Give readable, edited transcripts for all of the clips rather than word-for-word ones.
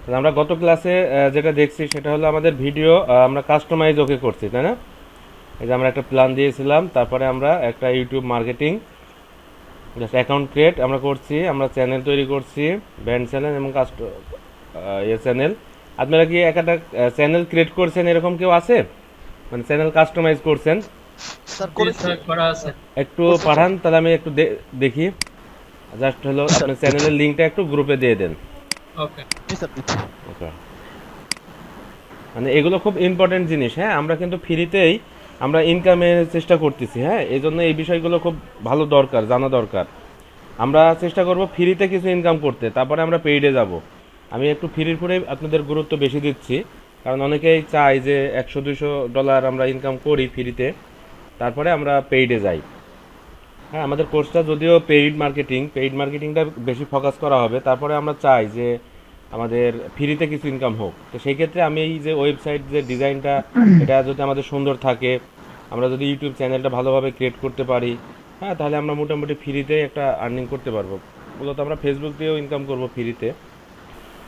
তাহলে আমরা গত ক্লাসে যেটা দেখছি সেটা হলো আমাদের ভিডিও আমরা কাস্টমাইজ ওকে করছি, তাই না? এই যে আমরা একটা প্ল্যান দিয়েছিলাম, তারপরে আমরা একটা YouTube marketing just account create আমরা করছি, আমরা চ্যানেল তৈরি করছি, ব্র্যান্ড চ্যানেল এবং চ্যানেল। আপনারা কি একটা চ্যানেল ক্রিয়েট করছেন এরকম কেউ আছে? মানে চ্যানেল কাস্টমাইজ করছেন? স্যার জি করেছি। স্যার, করা আছে। একটু করছি স্যার। পাঠান তাহলে আমি একটু দেখি। জাস্ট হলো জি স্যার আপনার দিচ্ছি। চ্যানেলের লিঙ্কটা একটু গ্রুপে দিয়ে দেন। ওকে। জি স্যার দিচ্ছি। ওকে, মানে এগুলো খুব ইম্পর্টেন্ট জিনিস। হ্যাঁ, আমরা কিন্তু ফ্রিতেই আমরা ইনকামের চেষ্টা করতেছি। হ্যাঁ, এই জন্য এই বিষয়গুলো খুব ভালো দরকার, জানা দরকার। আমরা চেষ্টা করব ফ্রিতে কিছু ইনকাম করতে, তারপরে আমরা পেইডে যাব। আমি একটু ফ্রির উপরে আপনাদের গুরুত্ব বেশি দিচ্ছি, কারণ অনেকেই চায় যে 100-200 ডলার আমরা ইনকাম করি ফ্রিতে, তারপরে আমরা পেইডে যাই। হ্যাঁ, আমাদের কোর্সটা যদিও পেইড মার্কেটিংটা বেশি ফোকাস করা হবে, তারপরে আমরা চাই যে আমাদের ফ্রিতে কিছু ইনকাম হোক। তো সেই ক্ষেত্রে আমি এই যে ওয়েবসাইট যে ডিজাইনটা, এটা যদি আমাদের সুন্দর থাকে, আমরা যদি ইউটিউব চ্যানেলটা ভালোভাবে ক্রিয়েট করতে পারি, হ্যাঁ, তাহলে আমরা মোটামুটি ফ্রিতে একটা আর্নিং করতে পারবো। মূলত আমরা ফেসবুক দিয়েও ইনকাম করব ফ্রিতে।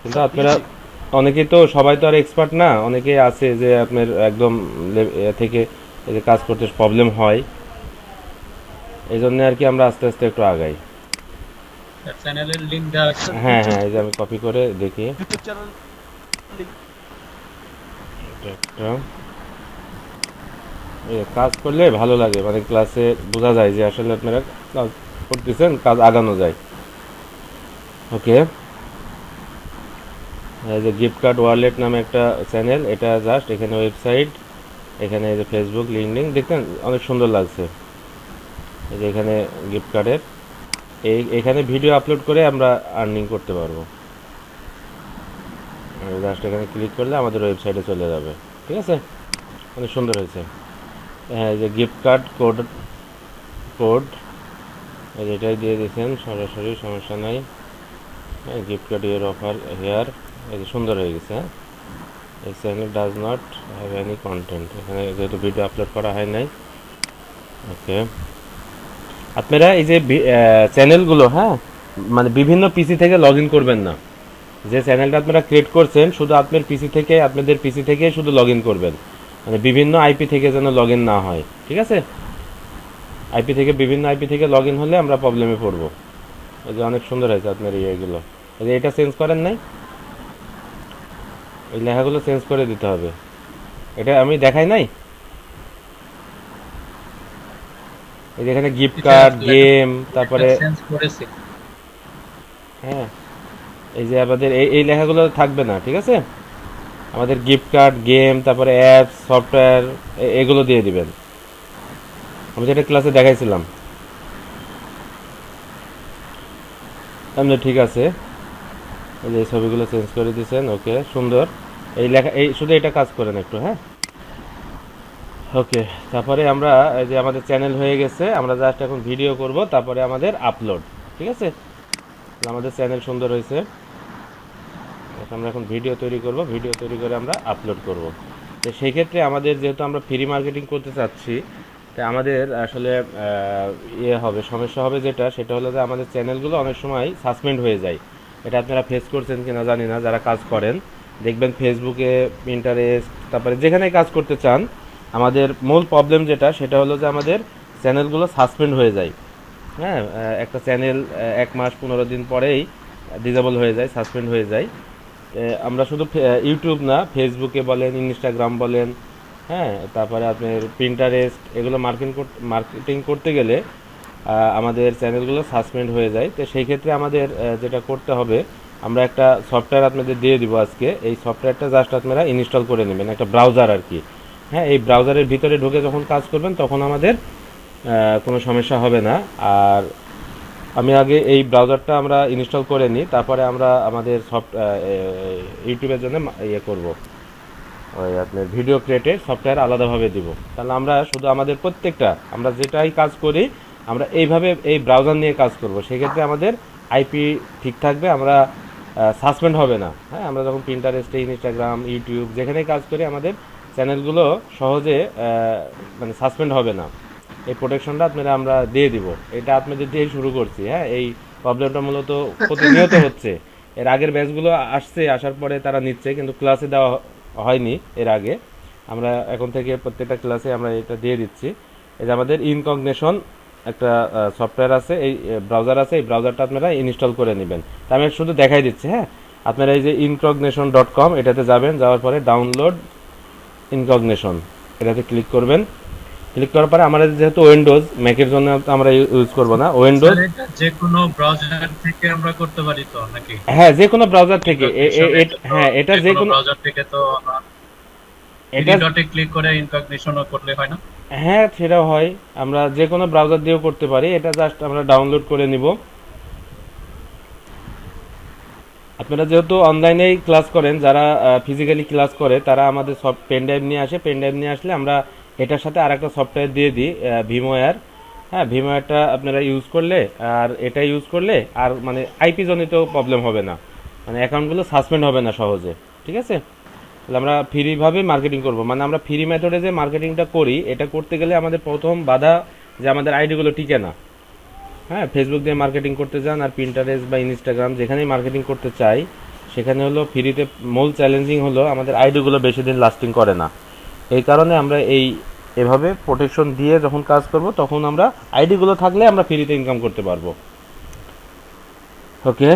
কিন্তু স্যার আপনারা দিয়েছি। অনেকেই তো, সবাই তো আর এক্সপার্ট না, অনেকেই আছে যে আপনার একদম থেকে এই যে কাজ করতে প্রবলেম হয়। এই জন্য আর কি আমরা আস্তে আস্তে একটু আগাই। চ্যানেলের লিংক দেওয়া আছে। স্যার হ্যাঁ ইউটিউব হ্যাঁ, এই যে আমি কপি করে দেখি। YouTube channel link. এটা একটা এই কাজ করলে ভালো লাগে, মানে ক্লাসে বোঝা যায় যে আসলে আপনারা কাজ করতেছেন, কাজ আগানো যায়। ওকে, এই যে গিফট কার্ড ওয়ালেট নামে একটা চ্যানেল, এটা জাস্ট এখানে ওয়েবসাইট, এখানে এই যে ফেসবুক লিঙ্কডিন, দেখতেন অনেক সুন্দর লাগছে। এই যে এখানে গিফট কার্ডের এখানে ভিডিও আপলোড করে আমরা আর্নিং করতে পারবো। জাস্ট এখানে ক্লিক করলে আমাদের ওয়েবসাইটে চলে যাবে। ঠিক আছে, অনেক সুন্দর হয়েছে। হ্যাঁ, এই যে গিফট কার্ড কোড কোড এই যে এটাই দিয়ে দিয়েছেন সরাসরি, সমস্যা নাই। হ্যাঁ, gift card year offer here, এই যে সুন্দর হয়ে গেছে। হ্যাঁ, এই channel does not have any content, এখানে যেহেতু ভিডিও আপলোড করা হয় নাই। ওকে, আপনারা এই যে চ্যানেলগুলো, হ্যাঁ, মানে বিভিন্ন পিসি থেকে লগ ইন করবেন না। যে চ্যানেলটা আপনারা ক্রিয়েট করছেন শুধু আপনার পিসি থেকে, আপনাদের পিসি থেকে শুধু লগ ইন করবেন, মানে বিভিন্ন আইপি থেকে যেন লগ ইন না হয়। ঠিক আছে, আইপি থেকে, বিভিন্ন আইপি থেকে লগ ইন হলে আমরা প্রবলেমে পড়বো। এই যে অনেক সুন্দর হয়েছে আপনার ইয়েগুলো। এই যে এটা চেঞ্জ করেন নাই, এই লেখাগুলো চেঞ্জ করে দিতে হবে। এটা আমি দেখাই নাই। এই যে এখানে গিফট এটা কার্ড, গেম, তারপরে চেঞ্জ করেছি। হ্যাঁ, এই যে আমাদের এই লেখাগুলো থাকবে না। ঠিক আছে, আমাদের গিফট কার্ড, গেম, তারপরে অ্যাপস, সফটওয়্যার, এগুলো দিয়ে দিবেন। আমি যেটা ক্লাসে দেখাইছিলাম। আপনি ঠিক আছে, এই যে এই ছবিগুলো চেঞ্জ করে দিয়েছেন। ওকে, সুন্দর। এই লেখা, এই শুধু এটা কাজ করেন একটু। হ্যাঁ, ওকে, তারপরে আমরা এই যে আমাদের চ্যানেল হয়ে গেছে, আমরা জাস্ট এখন ভিডিও করব, তারপরে আমাদের আপলোড। ঠিক আছে, আমাদের চ্যানেল সুন্দর হয়েছে। আমরা এখন ভিডিও তৈরি করব, ভিডিও তৈরি করে আমরা আপলোড করব। তো সেই ক্ষেত্রে আমাদের যেহেতু আমরা ফ্রি মার্কেটিং করতে চাচ্ছি, তাই আমাদের আসলে ইয়ে হবে, সমস্যা হবে যেটা, সেটা হলো যে আমাদের চ্যানেলগুলো অনেক সময় সাসপেন্ড হয়ে যায়। এটা আপনারা ফেস করছেন কিনা জানি না, যারা কাজ করেন দেখবেন ফেসবুকে, ইন্টারেস্ট, তারপরে যেখানে কাজ করতে চান, আমাদের মূল প্রবলেম যেটা, সেটা হলো যে আমাদের চ্যানেলগুলো সাসপেন্ড হয়ে যায়। হ্যাঁ, একটা চ্যানেল 1 মাস 15 দিন পরেই ডিসেবল হয়ে যায়, সাসপেন্ড হয়ে যায়। আমরা শুধু ইউটিউব না, ফেসবুকে বলেন, ইনস্টাগ্রাম বলেন, হ্যাঁ, তারপরে আপনার প্রিন্টারেস্ট, এগুলো মার্কেটিং করতে গেলে আমাদের চ্যানেলগুলো সাসপেন্ড হয়ে যায়। তো সেই ক্ষেত্রে আমাদের যেটা করতে হবে, আমরা একটা সফটওয়্যার আপনাদের দিয়ে দিব আজকে। এই সফটওয়্যারটা জাস্ট আপনারা ইনস্টল করে নেবেন, একটা ব্রাউজার আর কি। হ্যাঁ, এই ব্রাউজারের ভিতরে ঢুকে যখন কাজ করবেন তখন আমাদের কোনো সমস্যা হবে না। আর আমি আগে এই ব্রাউজারটা আমরা ইনস্টল করে নিই, তারপরে আমরা আমাদের ইউটিউবের জন্য ইয়ে করব, ওই আপনার ভিডিও ক্রিয়েটের সফটওয়্যার আলাদাভাবে দিব। তাহলে আমরা শুধু আমাদের প্রত্যেকটা, আমরা যেটাই কাজ করি, আমরা এইভাবে এই ব্রাউজার নিয়ে কাজ করব। সেক্ষেত্রে আমাদের আইপি ঠিক থাকবে, আমরা সাসপেন্ড হবে না। হ্যাঁ, আমরা যখন প্রিন্টারেস্টে, ইনস্টাগ্রাম, ইউটিউব যেখানেই কাজ করি, আমাদের চ্যানেলগুলো সহজে মানে সাসপেন্ড হবে না। এই প্রোটেকশনটা আপনারা আমরা দিয়ে দিব। এটা আপনাদের দিয়ে শুরু করছি। হ্যাঁ, এই প্রবলেমটা মূলত প্রতিনিয়ত হচ্ছে। এর আগের ব্যাচগুলো আসছে, আসার পরে তারা নিচ্ছে, কিন্তু ক্লাসে দেওয়া হয়নি এর আগে। আমরা এখন থেকে প্রত্যেকটা ক্লাসে আমরা এটা দিয়ে দিচ্ছি। এই যে আমাদের ইনকগনিশন একটা সফটওয়্যার আছে, এই ব্রাউজার আছে, এই ব্রাউজারটা আপনারা ইনস্টল করে নেবেন। তা আমি শুধু দেখাই দিচ্ছি, হ্যাঁ। আপনারা এই যে incognition.com এটাতে যাবেন, যাওয়ার পরে ডাউনলোড ইনকগনিশন এটাতে ক্লিক করবেন। ক্লিক করার পরে আমাদের যেহেতু উইন্ডোজ, ম্যাকের জন্য আমরা ইউজ করব না, উইন্ডোজ। স্যার এটা যে কোনো ব্রাউজার থেকে আমরা করতে পারি তো নাকি? হ্যাঁ, যে কোনো ব্রাউজার থেকে ইনকগনিশন এটা তো হ্যাঁ, এটা যে কোনো ব্রাউজার থেকে তো এটা থ্রি ডটে ক্লিক করে ইনকগনিশন করলে হয় না? হ্যাঁ, সেটাও হয়। আমরা যে কোনো ব্রাউজার দিয়েও করতে পারি। এটা জাস্ট আমরা ডাউনলোড করে নিব। আপনারা যেহেতু অনলাইনেই ক্লাস করেন, যারা ফিজিক্যালি ক্লাস করে তারা আমাদের সব পেন ড্রাইভ নিয়ে আসে। পেন ড্রাইভ নিয়ে আসলে আমরা এটার সাথে আরেকটা সফটওয়্যার দিয়ে দিই, ভিমওয়্যার। হ্যাঁ, ভিমওয়্যারটা আপনারা ইউজ করলে আর এটা ইউজ করলে আর মানে আইপি জনিত প্রবলেম হবে না, মানে অ্যাকাউন্টগুলো সাসপেন্ড হবে না সহজে। ঠিক আছে? তাহলে আমরা ফ্রিভাবে মার্কেটিং করব, মানে আমরা ফ্রি মেথডে যে মার্কেটিংটা করি, এটা করতে গেলে আমাদের প্রথম বাধা যে আমাদের আইডিগুলো টিকে না। হ্যাঁ, ফেসবুক দিয়ে মার্কেটিং করতে যান আর পিন্টারেস্ট বা ইনস্টাগ্রাম যেখানেই মার্কেটিং করতে চাই, সেখানে হলো ফ্রিতে মূল চ্যালেঞ্জিং হলো আমাদের আইডিগুলো বেশি দিন লাস্টিং করে না। এই কারণে আমরা এভাবে প্রোটেকশন দিয়ে যখন কাজ করব, তখন আমরা আইডিগুলো থাকলে আমরা ফ্রিতে ইনকাম করতে পারবো। ওকে,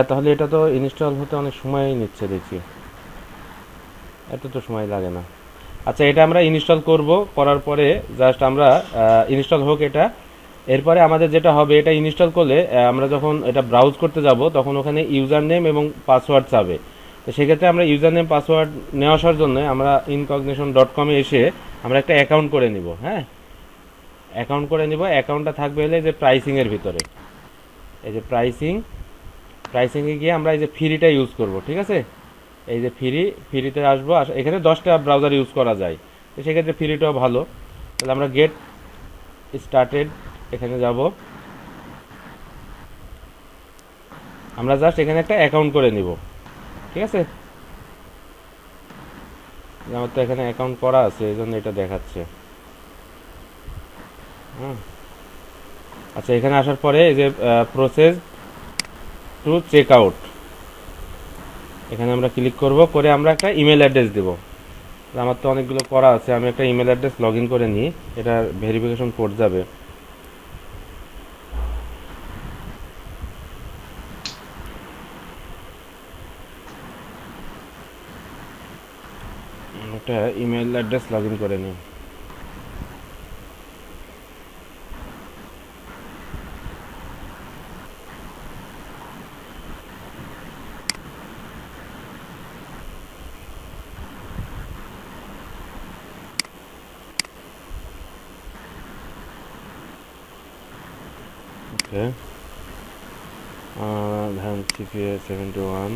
তাহলে এটা তো ইনস্টল হতে অনেক সময় নিচ্ছে দেখছি, এত তো সময় লাগে না। আচ্ছা, এটা আমরা ইনস্টল করব, করার পরে জাস্ট আমরা ইনস্টল হোক এটা। এরপরে আমাদের যেটা হবে, এটা ইনস্টল করলে আমরা যখন এটা ব্রাউজ করতে যাব, তখন ওখানে ইউজার নেম এবং পাসওয়ার্ড চাবে। তো সেক্ষেত্রে আমরা ইউজার নেম পাসওয়ার্ড নেওয়া আসার জন্য আমরা incognition.com-এ এসে আমরা একটা অ্যাকাউন্ট করে নিব। হ্যাঁ, অ্যাকাউন্ট করে নিব। অ্যাকাউন্টটা থাকবে হলে যে প্রাইসিংয়ের ভিতরে, এই যে প্রাইসিংয়ে গিয়ে আমরা এই যে ফ্রিটা ইউজ করব। ঠিক আছে? এই যে ফ্রিতে আসবো, এখানে 10টা ব্রাউজার ইউজ করা যায়, তো সেক্ষেত্রে ফ্রিটাও ভালো। তাহলে আমরা গেট স্টার্টেড এখানে যাব। আমরা জাস্ট এখানে একটা অ্যাকাউন্ট করে নিব। ঠিক আছে? আমার তো এখানে অ্যাকাউন্ট করা আছে, এই জন্য এটা দেখাচ্ছে। হুম, আচ্ছা, এখানে আসার পরে এই যে প্রসেস টু চেক আউট, এখানে আমরা ক্লিক করব, করে আমরা একটা ইমেল অ্যাড্রেস দেব। আমার তো অনেকগুলো করা আছে, আমি একটা ইমেল অ্যাড্রেস লগ ইন করে নিই, এটা ভেরিফিকেশন কোড যাবে। একটা ইমেল অ্যাড্রেস লগ ইন করে নিই। ওকে, ধান সিপিএ 71।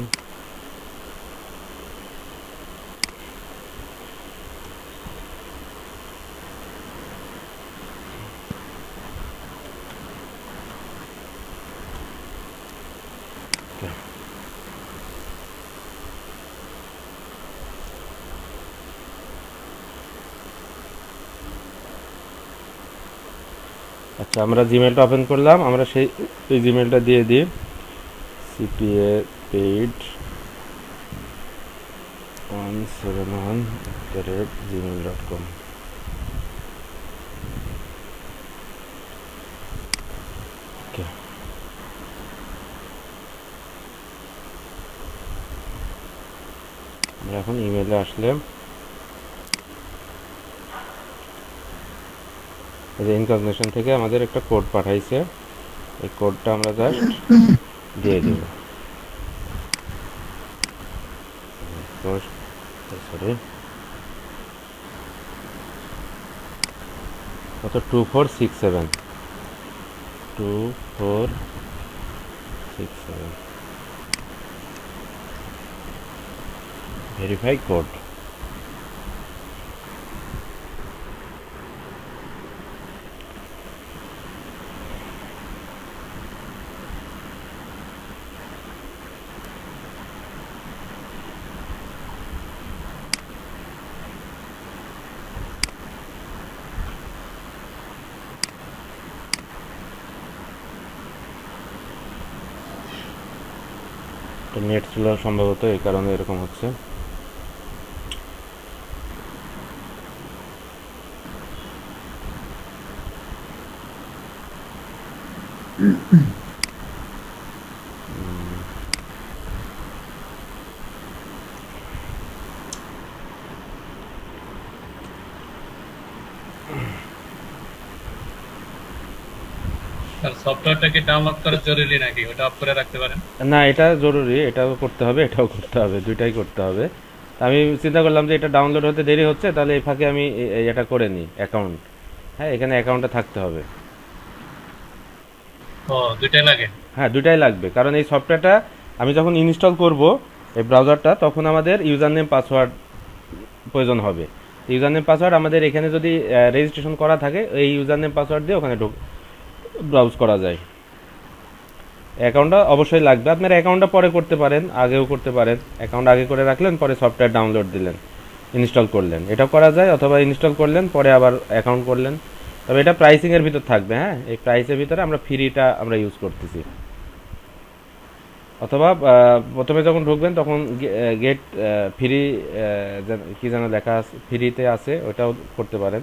আচ্ছা, আমরা জিমেলটা ওপেন করলাম, আমরা এই জিমেলটা দিয়ে দিই, সিপিএ পেইড 171@gmail.com। ওকে, আমরা এখন ইমেলে আসলে এই যে ইনকগনিশন থেকে আমাদের একটা কোড পাঠাইছে, এই কোডটা আমরা জাস্ট দিয়ে দেব। সরি, কত 2467 2467 ভেরিফাই কোড। নেট ছিল সম্ভবত, এই কারণে এরকম হচ্ছে। আর সফটওয়্যারটা কি ডাউনলোড করা জরুরি নাকি? ওটা অফ করে রাখতে পারেন। না, এটা জরুরি, এটাও করতে হবে, এটাও করতে হবে, দুইটাই করতে হবে। আমি চিন্তা করলাম যে এটা ডাউনলোড হতে দেরি হচ্ছে, তাহলে এই ফাঁকে আমি এটা করে নিই অ্যাকাউন্ট। হ্যাঁ, এখানে অ্যাকাউন্টটা থাকতে হবে। ও, দুইটাই লাগে। হ্যাঁ, দুইটাই লাগবে, কারণ এই সফটওয়্যারটা আমি যখন ইনস্টল করব এই ব্রাউজারটা, তখন আমাদের ইউজার নেম পাসওয়ার্ড প্রয়োজন হবে। ইউজার নেম পাসওয়ার্ড আমাদের এখানে যদি রেজিস্ট্রেশন করা থাকে, এই ইউজার নেম পাসওয়ার্ড দিয়ে ওখানে ব্রাউজ করা যায়। অ্যাকাউন্টটা অবশ্যই লাগবে। আপনার অ্যাকাউন্টটা পরে করতে পারেন, আগেও করতে পারেন। অ্যাকাউন্ট আগে করে রাখলেন, পরে সফটওয়্যার ডাউনলোড দিলেন, ইনস্টল করলেন, এটাও করা যায়। অথবা ইনস্টল করলেন, পরে আবার অ্যাকাউন্ট করলেন। তবে এটা প্রাইসিংয়ের ভিতর থাকবে। হ্যাঁ, এই প্রাইসের ভিতরে আমরা ফ্রিটা আমরা ইউজ করতেছি। অথবা প্রথমে যখন ঢুকবেন তখন গেট ফ্রি, কি যেন লেখা আছে, ফ্রিতে আছে, ওটাও করতে পারেন।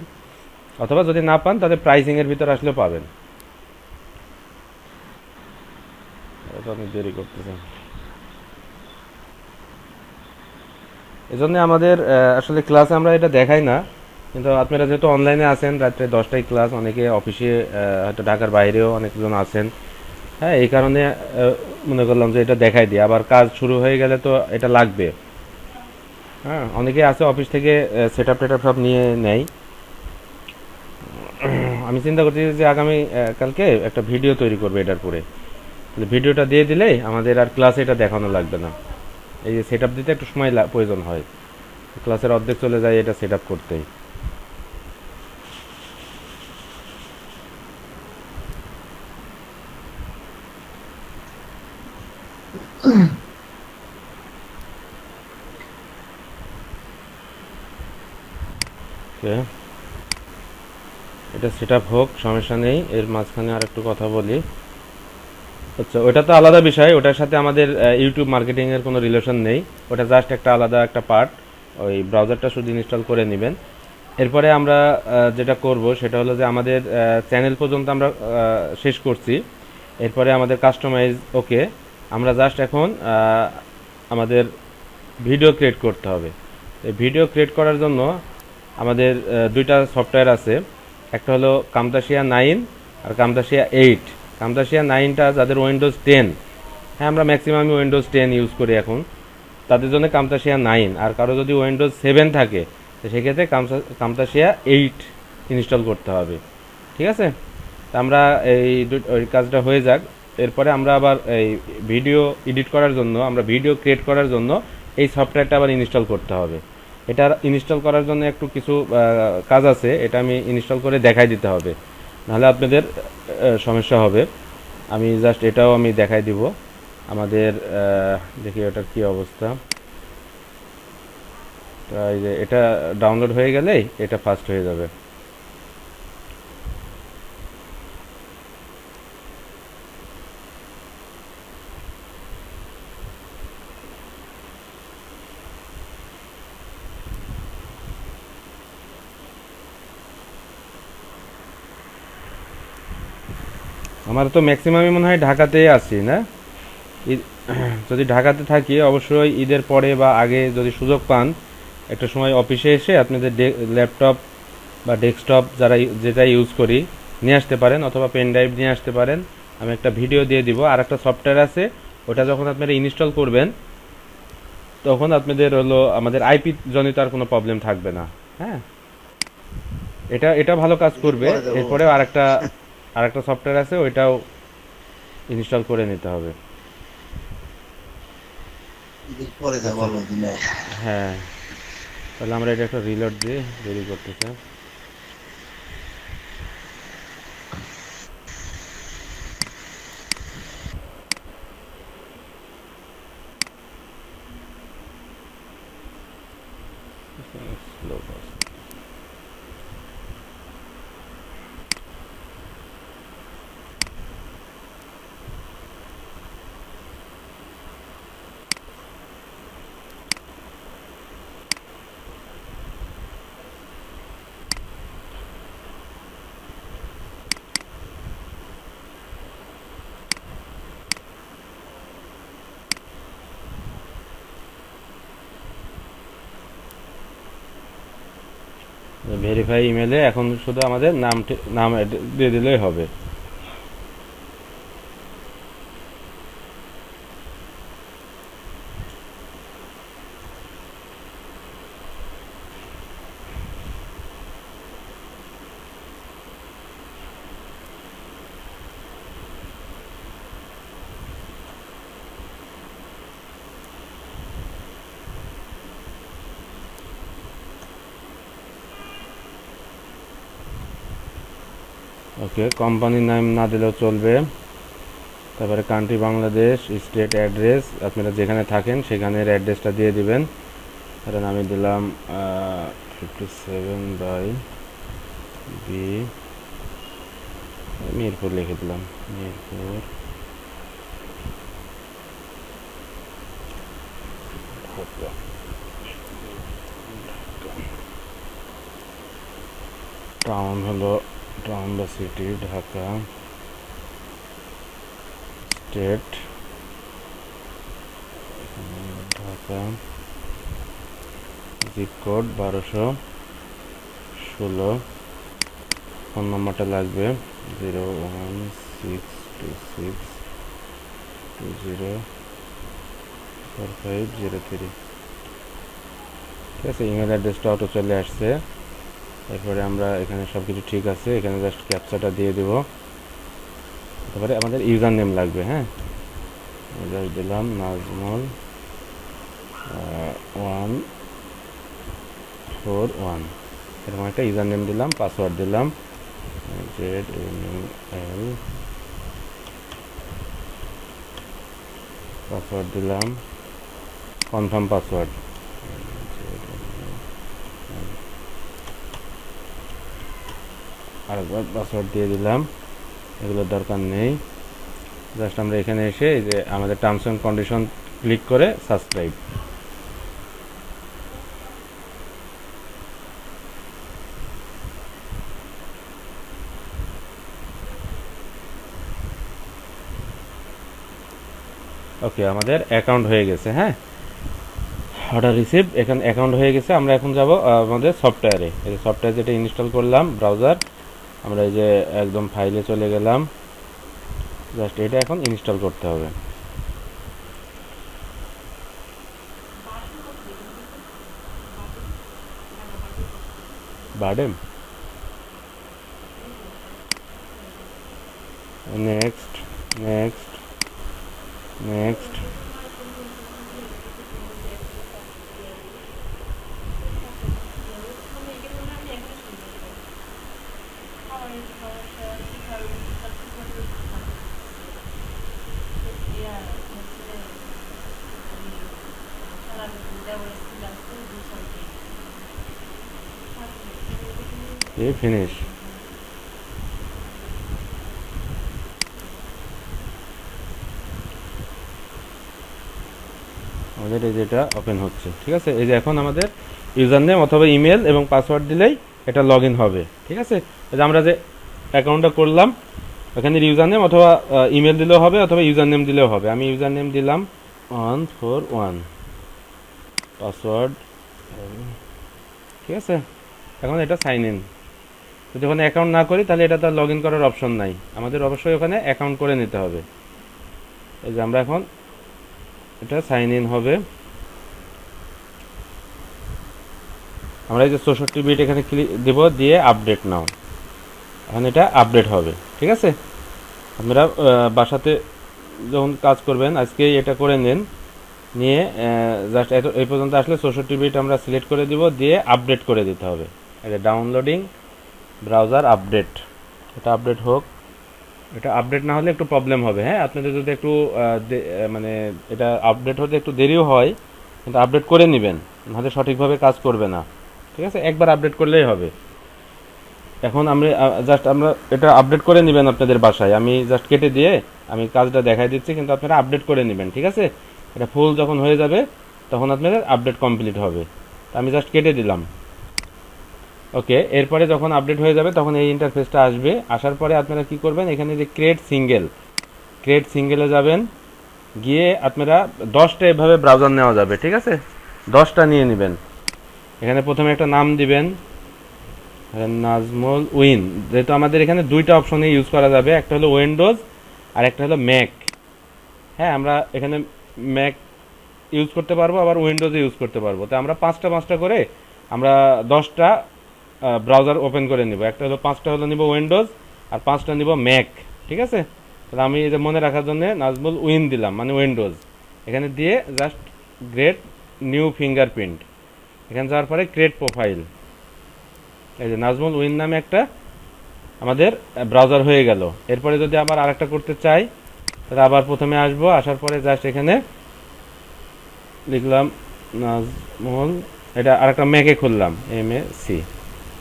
অথবা যদি না পান, তাহলে প্রাইসিংয়ের ভিতরে আসলেও পাবেন। এটা অনেক দেরি করতেছেন, এজন্য আমাদের আসলে ক্লাসে আমরা এটা দেখাই না। কিন্তু আপনারা যেহেতু অনলাইনে আছেন, রাত্রে 10টায় ক্লাস, অনেকে অফিসে হয়তো ঢাকার বাইরেও অনেকজন আছেন। হ্যাঁ, এই কারণে মনে করলাম যে এটা দেখাই দিই। আবার কাজ শুরু হয়ে গেলে তো এটা লাগবে। হ্যাঁ, অনেকে আছে অফিস থেকে সেটআপ টেটআপ সব নিয়ে নেয়। আমি চিন্তা করছি যে আগামী কালকে একটা ভিডিও তৈরি করবে এটার পরে। ভিডিওটা দিয়ে দিলেই আমাদের আর ক্লাসে এটা দেখানো লাগবে না। এই যে সেটআপ দিতে একটু সময় প্রয়োজন হয়, ক্লাসের অর্ধেক চলে যায় এটা সেটআপ করতেই। ওকে, এটা সেটআপ হোক, সমস্যা নেই। এর মাঝখানে আর একটু কথা বলি। আচ্ছা, ওটা তো আলাদা বিষয়, ওটার সাথে আমাদের ইউটিউব মার্কেটিংয়ের কোনো রিলেশন নেই। ওটা জাস্ট একটা আলাদা একটা পার্ট। ওই ব্রাউজারটা শুধু ইনস্টল করে নেবেন। এরপরে আমরা যেটা করব সেটা হলো যে আমাদের চ্যানেল পর্যন্ত আমরা শেষ করছি। এরপরে আমাদের কাস্টমাইজ ওকে, আমরা জাস্ট এখন আমাদের ভিডিও ক্রিয়েট করতে হবে। এই ভিডিও ক্রিয়েট করার জন্য আমাদের দুইটা সফটওয়্যার আছে। একটা হলো কামতাশিয়া 9 আর কামতাশিয়া 8। কামতাশিয়া 9টা যাদের উইন্ডোজ 10, হ্যাঁ আমরা ম্যাক্সিমামই উইন্ডোজ 10 ইউজ করি এখন, তাদের জন্য কামতাশিয়া 9। আর কারো যদি উইন্ডোজ 7 থাকে, তো সেক্ষেত্রে কামতাশিয়া 8 ইনস্টল করতে হবে। ঠিক আছে, তা আমরা ওই কাজটা হয়ে যাক। এরপরে আমরা আবার এই ভিডিও এডিট করার জন্য, আমরা ভিডিও ক্রিয়েট করার জন্য এই সফটওয়্যারটা আবার ইনস্টল করতে হবে। এটা ইনস্টল করার জন্য একটু কিছু কাজ আছে, এটা আমি ইনস্টল করে দেখাই দিতে হবে, নাহলে আপনাদের সমস্যা হবে। আমি জাস্ট এটাও আমি দেখাই দিব আমাদের। দেখি ওটার কি অবস্থা। এই যে এটা ডাউনলোড হয়ে গেলেই এটা ফাস্ট হয়ে যাবে। আমার তো ম্যাক্সিমামই মনে হয় ঢাকাতেই আছি না। যদি ঢাকাতে থাকি, অবশ্যই ঈদের পরে বা আগে যদি সুযোগ পান, একটা সময় অফিসে এসে আপনাদের ল্যাপটপ বা ডেস্কটপ যেটা ইউজ করি নিয়ে আসতে পারেন, অথবা পেন ড্রাইভ নিয়ে আসতে পারেন। আমি একটা ভিডিও দিয়ে দিব। আর একটা সফটওয়্যার আছে, ওটা যখন আপনারা ইনস্টল করবেন তখন আপনাদের হলো আমাদের আইপি জনিত আর কোনো প্রবলেম থাকবে না। হ্যাঁ, এটা ভালো কাজ করবে। এরপরেও আরেকটা সফটওয়্যার আছে, ওইটাও ইনস্টল করে নিতে হবে। হ্যাঁ, তাহলে আমরা এটা একটা রিলোড দিয়ে দেরি করতেছে। ভেরিফাই ইমেলে এখন শুধু আমাদের নাম দিয়ে দিলেই হবে। ওকে, কোম্পানির নাম না দিলেও চলবে। তারপরে কান্ট্রি বাংলাদেশ, স্টেট অ্যাড্রেস, আপনারা যেখানে থাকেন সেখানের অ্যাড্রেসটা দিয়ে দিবেন। ধরেন আমি দিলাম 57/B, মিরপুর লিখে দিলাম, মিরপুর, টাউন হলো টাউন বা city Dhaka, state Dhaka, zip code 1216, phone নাম্বারটা লাগবে 01626204503। ঠিক আছে, ইমেল অ্যাড্রেসটা অটো চলে আসছে। এরপরে আমরা এখানে সব কিছু ঠিক আছে, এখানে জাস্ট ক্যাপচাটা দিয়ে দেব। তারপরে আমাদের ইউজার নেম লাগবে। হ্যাঁ, জাস্ট দিলাম নাজমুল 141, এরকম একটা ইউজার নেম দিলাম, পাসওয়ার্ড দিলাম ZML, পাসওয়ার্ড দিলাম, কনফার্ম পাসওয়ার্ড, আরেকবার পাসওয়ার্ড দিয়ে দিলাম। এগুলোর দরকার নেই, জাস্ট আমরা এখানে এসে এই যে আমাদের টার্মস অ্যান্ড কন্ডিশন ক্লিক করে সাবস্ক্রাইব। ওকে, আমাদের অ্যাকাউন্ট হয়ে গেছে। হ্যাঁ, অর্ডার রিসিভ, এখানে অ্যাকাউন্ট হয়ে গেছে। আমরা এখন যাব আমাদের সফটওয়্যারে। এই সফটওয়্যার যেটা ইনস্টল করলাম ব্রাউজার, আমরা এই যে একদম ফাইলে চলে গেলাম, জাস্ট এটা এখন ইনস্টল করতে হবে। BIRDEM, next next next, finish. আমাদের এই যেটা ওপেন হচ্ছে। ঠিক আছে, এই যে এখন আমাদের ইউজার নেম অথবা ইমেল এবং পাসওয়ার্ড দিলেই এটা লগ ইন হবে। ঠিক আছে, এই যে আমরা যে অ্যাকাউন্টটা করলাম ওখানে ইউজার নেম অথবা ইমেল দিলেও হবে অথবা ইউজার নেম দিলেও হবে। আমি ইউজার নেম দিলাম 141, পাসওয়ার্ড। ঠিক আছে, এখন এটা সাইন ইন। যদি ওখানে অ্যাকাউন্ট না করি তাহলে এটা তো লগ ইন করার অপশন নাই, আমাদের অবশ্যই ওখানে অ্যাকাউন্ট করে নিতে হবে। এই যে আমরা এখন এটা সাইন ইন হবে। আমরা এই যে 64 বিট এখানে ক্লিক দেব, দিয়ে আপডেট নাও, এখন এটা আপডেট হবে। ঠিক আছে, আপনারা বাসাতে যখন কাজ করবেন আজকে এটা করে নেন, নিয়ে জাস্ট এই পর্যন্ত আসলে 64 বিট আমরা সিলেক্ট করে দিব, দিয়ে আপডেট করে দিতে হবে। এটা ডাউনলোডিং ব্রাউজার আপডেট, এটা আপডেট হোক। এটা আপডেট না হলে একটু প্রবলেম হবে। হ্যাঁ, আপনাদের যদি একটু মানে এটা আপডেট হতে একটু দেরিও হয়, কিন্তু আপডেট করে নেবেন, নাহলে সঠিকভাবে কাজ করবে না। ঠিক আছে, একবার আপডেট করলেই হবে। এখন আমরা এটা আপডেট করে নেবেন আপনাদের বাসায়। আমি জাস্ট কেটে দিয়ে আমি কাজটা দেখাই দিচ্ছি, কিন্তু আপনারা আপডেট করে নেবেন। ঠিক আছে, এটা ফুল যখন হয়ে যাবে তখন আপনাদের আপডেট কমপ্লিট হবে। আমি জাস্ট কেটে দিলাম। ওকে, এরপরে যখন আপডেট হয়ে যাবে তখন এই ইন্টারফেসটা আসবে। আসার পরে আপনারা কি করবেন, এখানে যে ক্রিয়েট সিঙ্গেলে যাবেন, গিয়ে আপনারা 10টা এভাবে ব্রাউজার নেওয়া যাবে। ঠিক আছে, 10টা নিয়ে নেবেন। এখানে প্রথমে একটা নাম দিবেন, নাজমুল উইন, যেহেতু আমাদের এখানে দুইটা অপশনে ইউজ করা যাবে, একটা হলো উইন্ডোজ আর একটা হলো ম্যাক। হ্যাঁ, আমরা এখানে ম্যাক ইউজ করতে পারবো, আবার উইন্ডোজে ইউজ করতে পারবো। তো আমরা পাঁচটা পাঁচটা করে আমরা 10টা ব্রাউজার ওপেন করে নিব। একটা হলো 5টা হলো নিব উইন্ডোজ আর 5টা নিব ম্যাক। ঠিক আছে, তাহলে আমি এটা মনে রাখার জন্য নাজমুল উইন দিলাম, মানে উইন্ডোজ। এখানে দিয়ে জাস্ট গ্রেট নিউ ফিঙ্গারপ্রিন্ট, এখানে যাওয়ার পরে ক্রিয়েট প্রোফাইল। এই যে নাজমুল উইন নামে একটা আমাদের ব্রাউজার হয়ে গেল। এরপরে যদি আবার আরেকটা করতে চাই, তাহলে আবার প্রথমে আসবো, আসার পরে জাস্ট এখানে লিখলাম নাজমুল, এটা আরেকটা ম্যাকে খুললাম, MAC।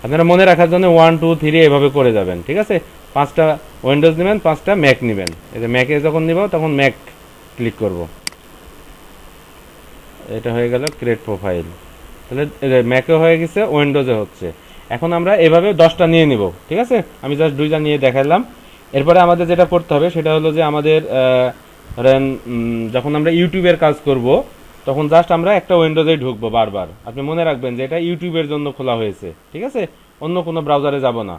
আপনারা মনে রাখার জন্য 1 2 3 এভাবে করে যাবেন। ঠিক আছে, 5টা উইন্ডোজ নেবেন, 5টা ম্যাক নেবেন। এই যে ম্যাকে যখন নিব তখন ম্যাক ক্লিক করব। এটা হয়ে গেল ক্রিয়েট প্রোফাইল। তাহলে ম্যাকে হয়ে গেছে, উইন্ডোজে হচ্ছে। এখন আমরা এভাবে 10টা নিয়ে নিব। ঠিক আছে, আমি জাস্ট 2টা নিয়ে দেখালাম। এরপরে আমাদের যেটা করতে হবে সেটা হলো যে আমাদের ধরেন যখন আমরা ইউটিউবের কাজ করব তখন জাস্ট আমরা একটা উইন্ডোজেই ঢুকবো বারবার। আপনি মনে রাখবেন যে এটা ইউটিউবের জন্য খোলা হয়েছে। ঠিক আছে, অন্য কোনো ব্রাউজারে যাব না,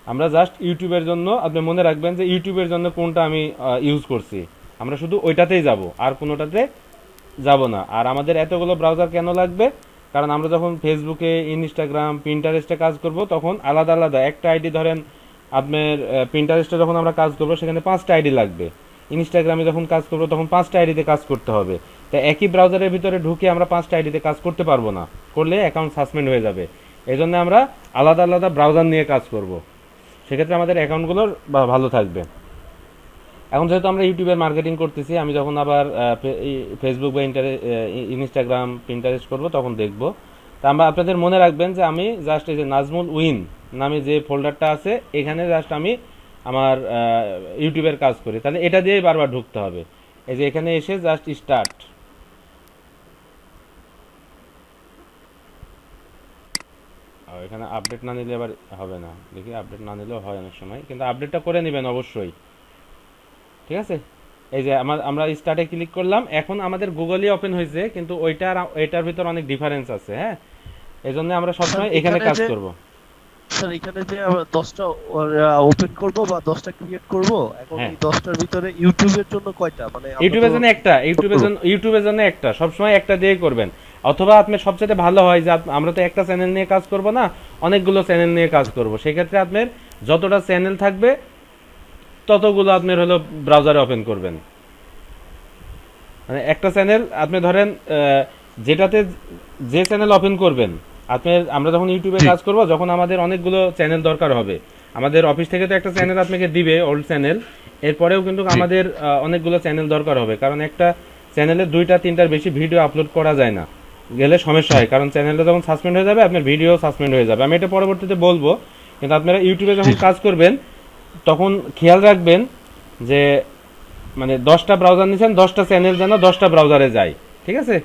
আমরা জাস্ট ইউটিউবের জন্য। আপনি মনে রাখবেন যে ইউটিউবের জন্য কোনটা আমি ইউজ করছি, আমরা শুধু ওইটাতেই যাব, আর কোনোটাতে যাব না। আর আমাদের এতগুলো ব্রাউজার কেন লাগবে? কারণ আমরা যখন ফেসবুকে, ইনস্টাগ্রাম, পিন্টারেস্টে কাজ করব তখন আলাদা আলাদা একটা আইডি, ধরেন আপনার পিন্টারেস্টে যখন আমরা কাজ করব সেখানে 5টা আইডি লাগবে। ইনস্টাগ্রামে যখন কাজ করব তখন 5টা আইডিতে কাজ করতে হবে। তাই একই ব্রাউজারের ভিতরে ঢুকে আমরা 5টা আইডিতে কাজ করতে পারবো না, করলে অ্যাকাউন্ট সাসপেন্ড হয়ে যাবে। এই জন্য আমরা আলাদা আলাদা ব্রাউজার নিয়ে কাজ করব, সেক্ষেত্রে আমাদের অ্যাকাউন্টগুলোর ভালো থাকবে। এখন যেহেতু আমরা ইউটিউবের মার্কেটিং করতেছি, আমি যখন আবার ফেসবুক বা ইনস্টাগ্রাম, পিন্টারেস্ট করব তখন দেখব। তা আমরা আপনাদের মনে রাখবেন যে আমি জাস্ট এই যে নাজমুল উইন নামে যে ফোল্ডারটা আছে এখানে জাস্ট আমি আমার ইউটিউবের কাজ করি, তাহলে এটা দিয়েই বারবার ঢুকতে হবে। এই যে এখানে এসে জাস্ট স্টার্ট, এখানে আপডেট না নিলে আবার হবে না। দেখি, আপডেট না নিলেও হয় অনেক সময়, কিন্তু আপডেটটা করে নেবেন অবশ্যই। ঠিক আছে, এই যে আমরা স্টার্টে ক্লিক করলাম, এখন আমাদের গুগলই ওপেন হয়েছে, কিন্তু ওইটার এটার ভিতর অনেক ডিফারেন্স আছে। হ্যাঁ, এই জন্য আমরা সবসময় এখানে কাজ করব। স্যার এখানে যে আমরা 10টা ওপেন করব বা 10টা ক্রিয়েট করব, এখন এই 10টার ভিতরে ইউটিউবের জন্য কয়টা? মানে ইউটিউবের জন্য একটা, ইউটিউবের জন্য একটা, সবসময় একটা দিয়ে করবেন। অথবা আপনার সবচেয়ে ভালো হয় যে আমরা তো একটা চ্যানেল নিয়ে কাজ করব না, অনেকগুলো চ্যানেল নিয়ে কাজ করব। সেক্ষেত্রে আপনার যতটা চ্যানেল থাকবে ততগুলো আপনার হলো ব্রাউজারে ওপেন করবেন। মানে একটা চ্যানেল আপনি ধরেন যেটাতে যে চ্যানেল ওপেন করবেন, আমরা যখন ইউটিউবে কাজ করব, যখন আমাদের অনেকগুলো চ্যানেল দরকার হবে, আমাদের অফিস থেকে তো একটা চ্যানেল আপনাকে দিবে, ওল্ড চ্যানেল। এরপরেও কিন্তু আমাদের অনেকগুলো চ্যানেল দরকার হবে, কারণ একটা চ্যানেলে 2টা 3টার বেশি ভিডিও আপলোড করা যায় না, গেলে সমস্যা হয়। কারণ চ্যানেলটা যখন সাসপেন্ড হয়ে যাবে আপনার ভিডিও সাসপেন্ড হয়ে যাবে। আমি এটা পরবর্তীতে বলবো, কিন্তু আপনারা ইউটিউবে যখন কাজ করবেন তখন খেয়াল রাখবেন যে মানে 10টা ব্রাউজার নিয়েছেন, 10টা চ্যানেল যেন 10টা ব্রাউজারে যায়। ঠিক আছে,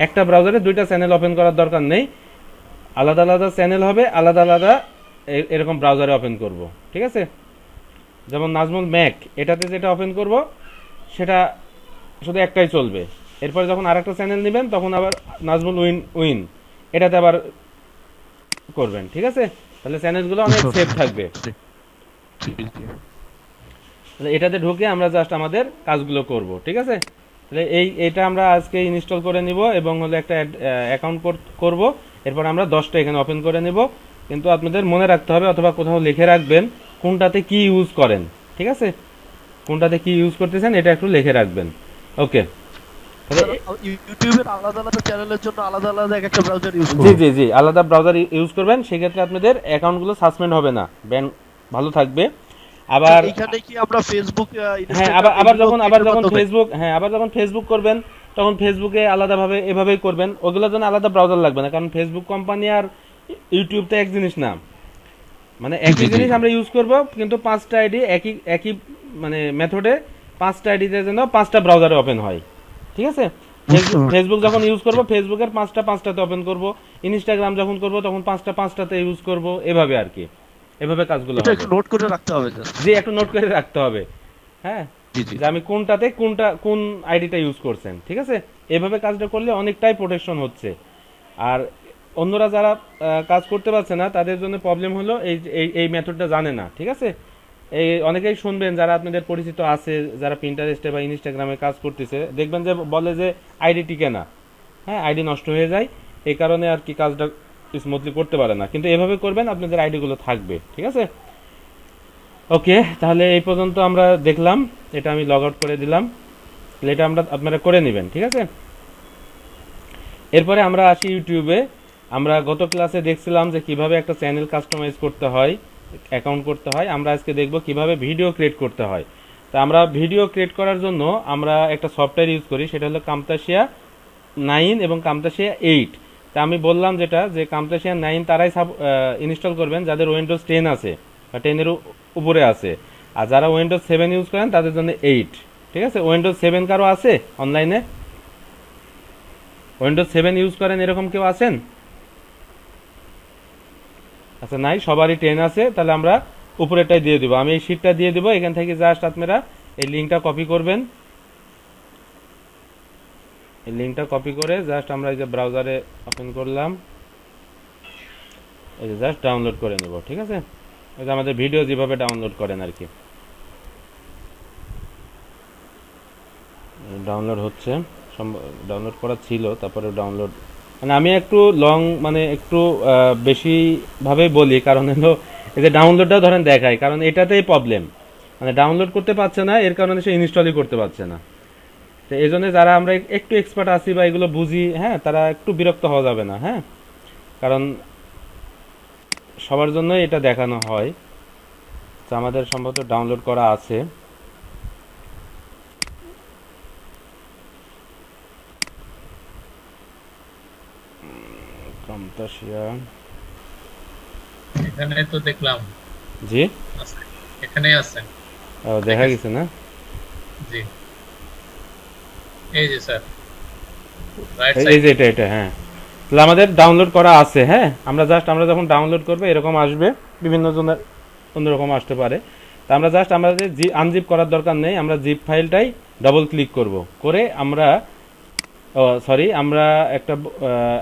একটা ব্রাউজারে 2টা চ্যানেল ওপেন করার দরকার নেই, আলাদা আলাদা চ্যানেল হবে, আলাদা আলাদা এরকম ব্রাউজারে ওপেন করব। ঠিক আছে, যেমন নাজমুল ম্যাক, এটাতে যেটা ওপেন করব সেটা শুধু একটাই চলবে। এরপরে যখন আরেকটা চ্যানেল নেবেন তখন আবার নাজমুল উইন এটাতে আবার করবেন। ঠিক আছে, তাহলে চ্যানেলগুলো অনেক সেফ থাকবে। এটাতে ঢুকে আমরা জাস্ট আমাদের কাজগুলো করব। ঠিক আছে, তাহলে এটা আমরা আজকে ইনস্টল করে নিব এবং হলো একটা অ্যাকাউন্ট করব। এরপর আমরা 10টা এখানে ওপেন করে নিব। কিন্তু আপনাদের মনে রাখতে হবে, অথবা কোথাও লিখে রাখবেন কোনটাতে কি ইউজ করেন। ঠিক আছে, কোনটাতে কি ইউজ করতেছেন এটা একটু লিখে রাখবেন। ওকে, ইউটিউবের আলাদা আলাদা চ্যানেলের জন্য আলাদা আলাদা একটা ব্রাউজার ইউজ করব। জি জি জি, আলাদা ব্রাউজার ইউজ করবেন, সেক্ষেত্রে আপনাদের অ্যাকাউন্টগুলো সাসপেন্ড হবে না, ব্যান ভালো থাকবে। আবার এখানে কি আমরা ফেসবুক, হ্যাঁ, আবার যখন ফেসবুক করবেন তখন ফেসবুকে আলাদাভাবে এভাবেই করবেন, ওগুলোর জন্য আলাদা ব্রাউজার লাগবে না, কারণ ফেসবুক কোম্পানি আর ইউটিউব তো এক জিনিস না। মানে একই জিনিস আমরা ইউজ করব, কিন্তু 5টা আইডি একই মানে মেথডে 5টা আইডিতে যেন 5টা ব্রাউজারে ওপেন হয়। ঠিক আছে, ফেসবুক যখন ইউজ করব ফেসবুকের 5টাতে ওপেন করব, ইনস্টাগ্রাম যখন করব তখন 5টাতে ইউজ করব, এভাবে আর কি, এভাবে কাজগুলো হবে। একটু নোট করে রাখতে হবে। জি, একটু নোট করে রাখতে হবে। হ্যাঁ, যে আমি কোন আইডিটা ইউজ করছেন। ঠিক আছে, এভাবে কাজটা করলে অনেকটাই প্রোটেকশন হচ্ছে। আর অন্যরা যারা কাজ করতে পারছে না তাদের জন্য প্রবলেম হলো এই মেথডটা জানে না, ঠিক আছে? এই অনেকেই শুনবেন যারা আপনাদের পরিচিত আছে, যারা পিন্টারেস্টে বা ইনস্টাগ্রামে কাজ করতেছে, দেখবেন যে বলে যে আইডি টিকে না, হ্যাঁ, আইডি নষ্ট হয়ে যায়, এই কারণে আর কি কাজটা স্মুথলি করতে পারে না। কিন্তু এভাবে করবেন, আপনাদের আইডিগুলো থাকবে, ঠিক আছে? ওকে, তাহলে এই পর্যন্ত আমরা দেখলাম, এটা আমি লগ আউট করে দিলাম, তাহলে এটা আপনারা করে নেবেন, ঠিক আছে? এরপরে আমরা আসি ইউটিউবে। আমরা গত ক্লাসে দেখছিলাম যে কিভাবে একটা চ্যানেল কাস্টমাইজ করতে হয়, অ্যাকাউন্ট করতে হয়। আমরা আজকে দেখব কিভাবে ভিডিও ক্রিয়েট করতে হয়। তা আমরা ভিডিও ক্রিয়েট করার জন্য আমরা একটা সফটওয়্যার ইউজ করি, সেটা হলো কামতাসিয়া 9 এবং কামতাসিয়া 8। তা আমি বললাম যেটা, যে কামতাসিয়া 9 তারাই ইনস্টল করবেন যাদের উইন্ডোজ 10 আছে বা 10 এর উপরে আছে, আর যারা উইন্ডোজ 7 ইউজ করেন তাদের জন্য 8, ঠিক আছে? উইন্ডোজ 7 কারো আছে অনলাইনে? উইন্ডোজ 7 ইউজ করেন এরকম কেউ আছেন? আচ্ছা, নাই, সবারই 10 আছে। তাহলে আমরা উপরেরটাই দিয়ে দিব, আমি এই শীটটা দিয়ে দিব। এখান থেকে জাস্ট আপনারা এই লিঙ্কটা কপি করবেন, এই লিঙ্কটা কপি করে জাস্ট আমরা এই যে ব্রাউজারে ওপেন করলাম, এই যে জাস্ট ডাউনলোড করে নেব, ঠিক আছে? এই যে আমাদের ভিডিও যেভাবে ডাউনলোড করেন আর কি, ডাউনলোড হচ্ছে, ডাউনলোড করা ছিল, তারপরে ডাউনলোড, মানে আমি একটু লং, মানে একটু বেশিভাবে বলি, কারণ হলো এই যে ডাউনলোডটা ধরেন দেখায়, কারণ এটাতেই প্রবলেম, মানে ডাউনলোড করতে পারছে না, এর কারণে সে ইনস্টলই করতে পারছে না। তো এই জন্য যারা আমরা একটু এক্সপার্ট আছি বা এগুলো বুঝি, হ্যাঁ, তারা একটু বিরক্ত হওয়া যাবে না, হ্যাঁ, কারণ সবার জন্যই এটা দেখানো হয়। তো আমাদের সম্ভবত ডাউনলোড করা আছে, কামতাসিয়া, এখানে তো দেখলাম। জি, আছে, এখানেই আছে। দেখা গেছে না? জি, এই যে স্যার, রাইট এই যে সাইড। এটা, হ্যাঁ, তাহলে আমাদের ডাউনলোড করা আছে, হ্যাঁ। আমরা যখন ডাউনলোড করবো এরকম আসবে, বিভিন্ন জনের অন্যরকম আসতে পারে। তা আমরা জাস্ট আমাদের আনজিপ করার দরকার নেই, আমরা জিপ ফাইলটাই ডবল ক্লিক করব, করে আমরা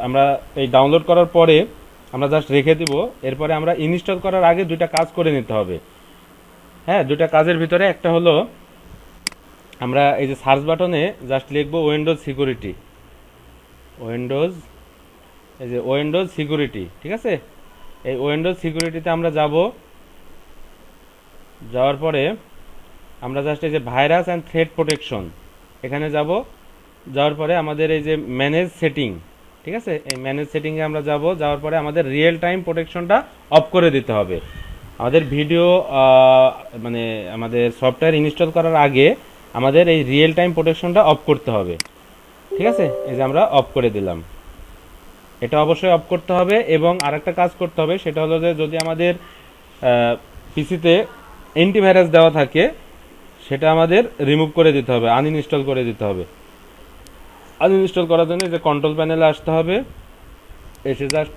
আমরা এই ডাউনলোড করার পরে আমরা জাস্ট রেখে দিব। এরপরে আমরা ইনস্টল করার আগে দুইটা কাজ করে নিতে হবে, হ্যাঁ। দুইটা কাজের ভিতরে একটা হলো, আমরা এই যে সার্চ বাটনে জাস্ট লিখবো উইন্ডোজ সিকিউরিটি, উইন্ডোজ সিকিউরিটি, ঠিক আছে? এই উইন্ডোজ সিকিউরিটিতে আমরা যাওয়ার পরে আমরা জাস্ট এই যে ভাইরাস অ্যান্ড থ্রেট প্রোটেকশন, এখানে যাওয়ার পরে আমাদের এই যে ম্যানেজ সেটিং, ঠিক আছে? এই ম্যানেজ সেটিংয়ে আমরা যাওয়ার পরে আমাদের রিয়েল টাইম প্রোটেকশনটা অফ করে দিতে হবে। আমাদের ভিডিও, মানে আমাদের সফটওয়্যার ইনস্টল করার আগে আমাদের এই রিয়েল টাইম প্রোটেকশনটা অফ করতে হবে, ঠিক আছে? এই যে আমরা অফ করে দিলাম, এটা অবশ্যই অফ করতে হবে। এবং আরেকটা কাজ করতে হবে, সেটা হলো যে যদি আমাদের পিসিতে অ্যান্টিভাইরাস দেওয়া থাকে, সেটা আমাদের রিমুভ করে দিতে হবে, আনইনস্টল করে দিতে হবে। আনইনস্টল করার জন্য যে কন্ট্রোল প্যানেলে আসতে হবে, এসে জাস্ট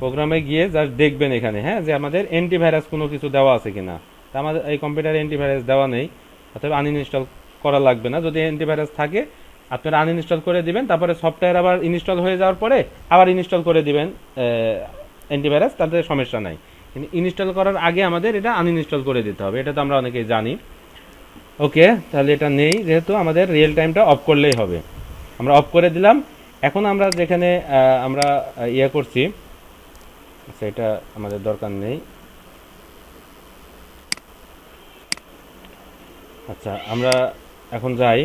প্রোগ্রামে গিয়ে জাস্ট দেখবেন এখানে, হ্যাঁ, যে আমাদের অ্যান্টিভাইরাস কোনো কিছু দেওয়া আছে কিনা। তা আমাদের এই কম্পিউটারে অ্যান্টিভাইরাস দেওয়া নেই, অথবা আনইনস্টল করা লাগবে না। যদি অ্যান্টিভাইরাস থাকে আপনারা আনইনস্টল করে দিবেন, তারপরে সফটওয়্যার আবার ইনস্টল হয়ে যাওয়ার পরে আবার ইনস্টল করে দিবেন অ্যান্টিভাইরাস, তাতে সমস্যা নাই। কিন্তু ইনস্টল করার আগে আমাদের এটা আনইনস্টল করে দিতে হবে, এটা তো আমরা অনেকেই জানি। ওকে, তাহলে এটা নেই, যেহেতু আমাদের রিয়েল টাইমটা অফ করলেই হবে। আমরা অফ করে দিলাম। এখন আমরা যেখানে আমরা করছি, সেটা আমাদের দরকার নেই। আচ্ছা, আমরা এখন যাই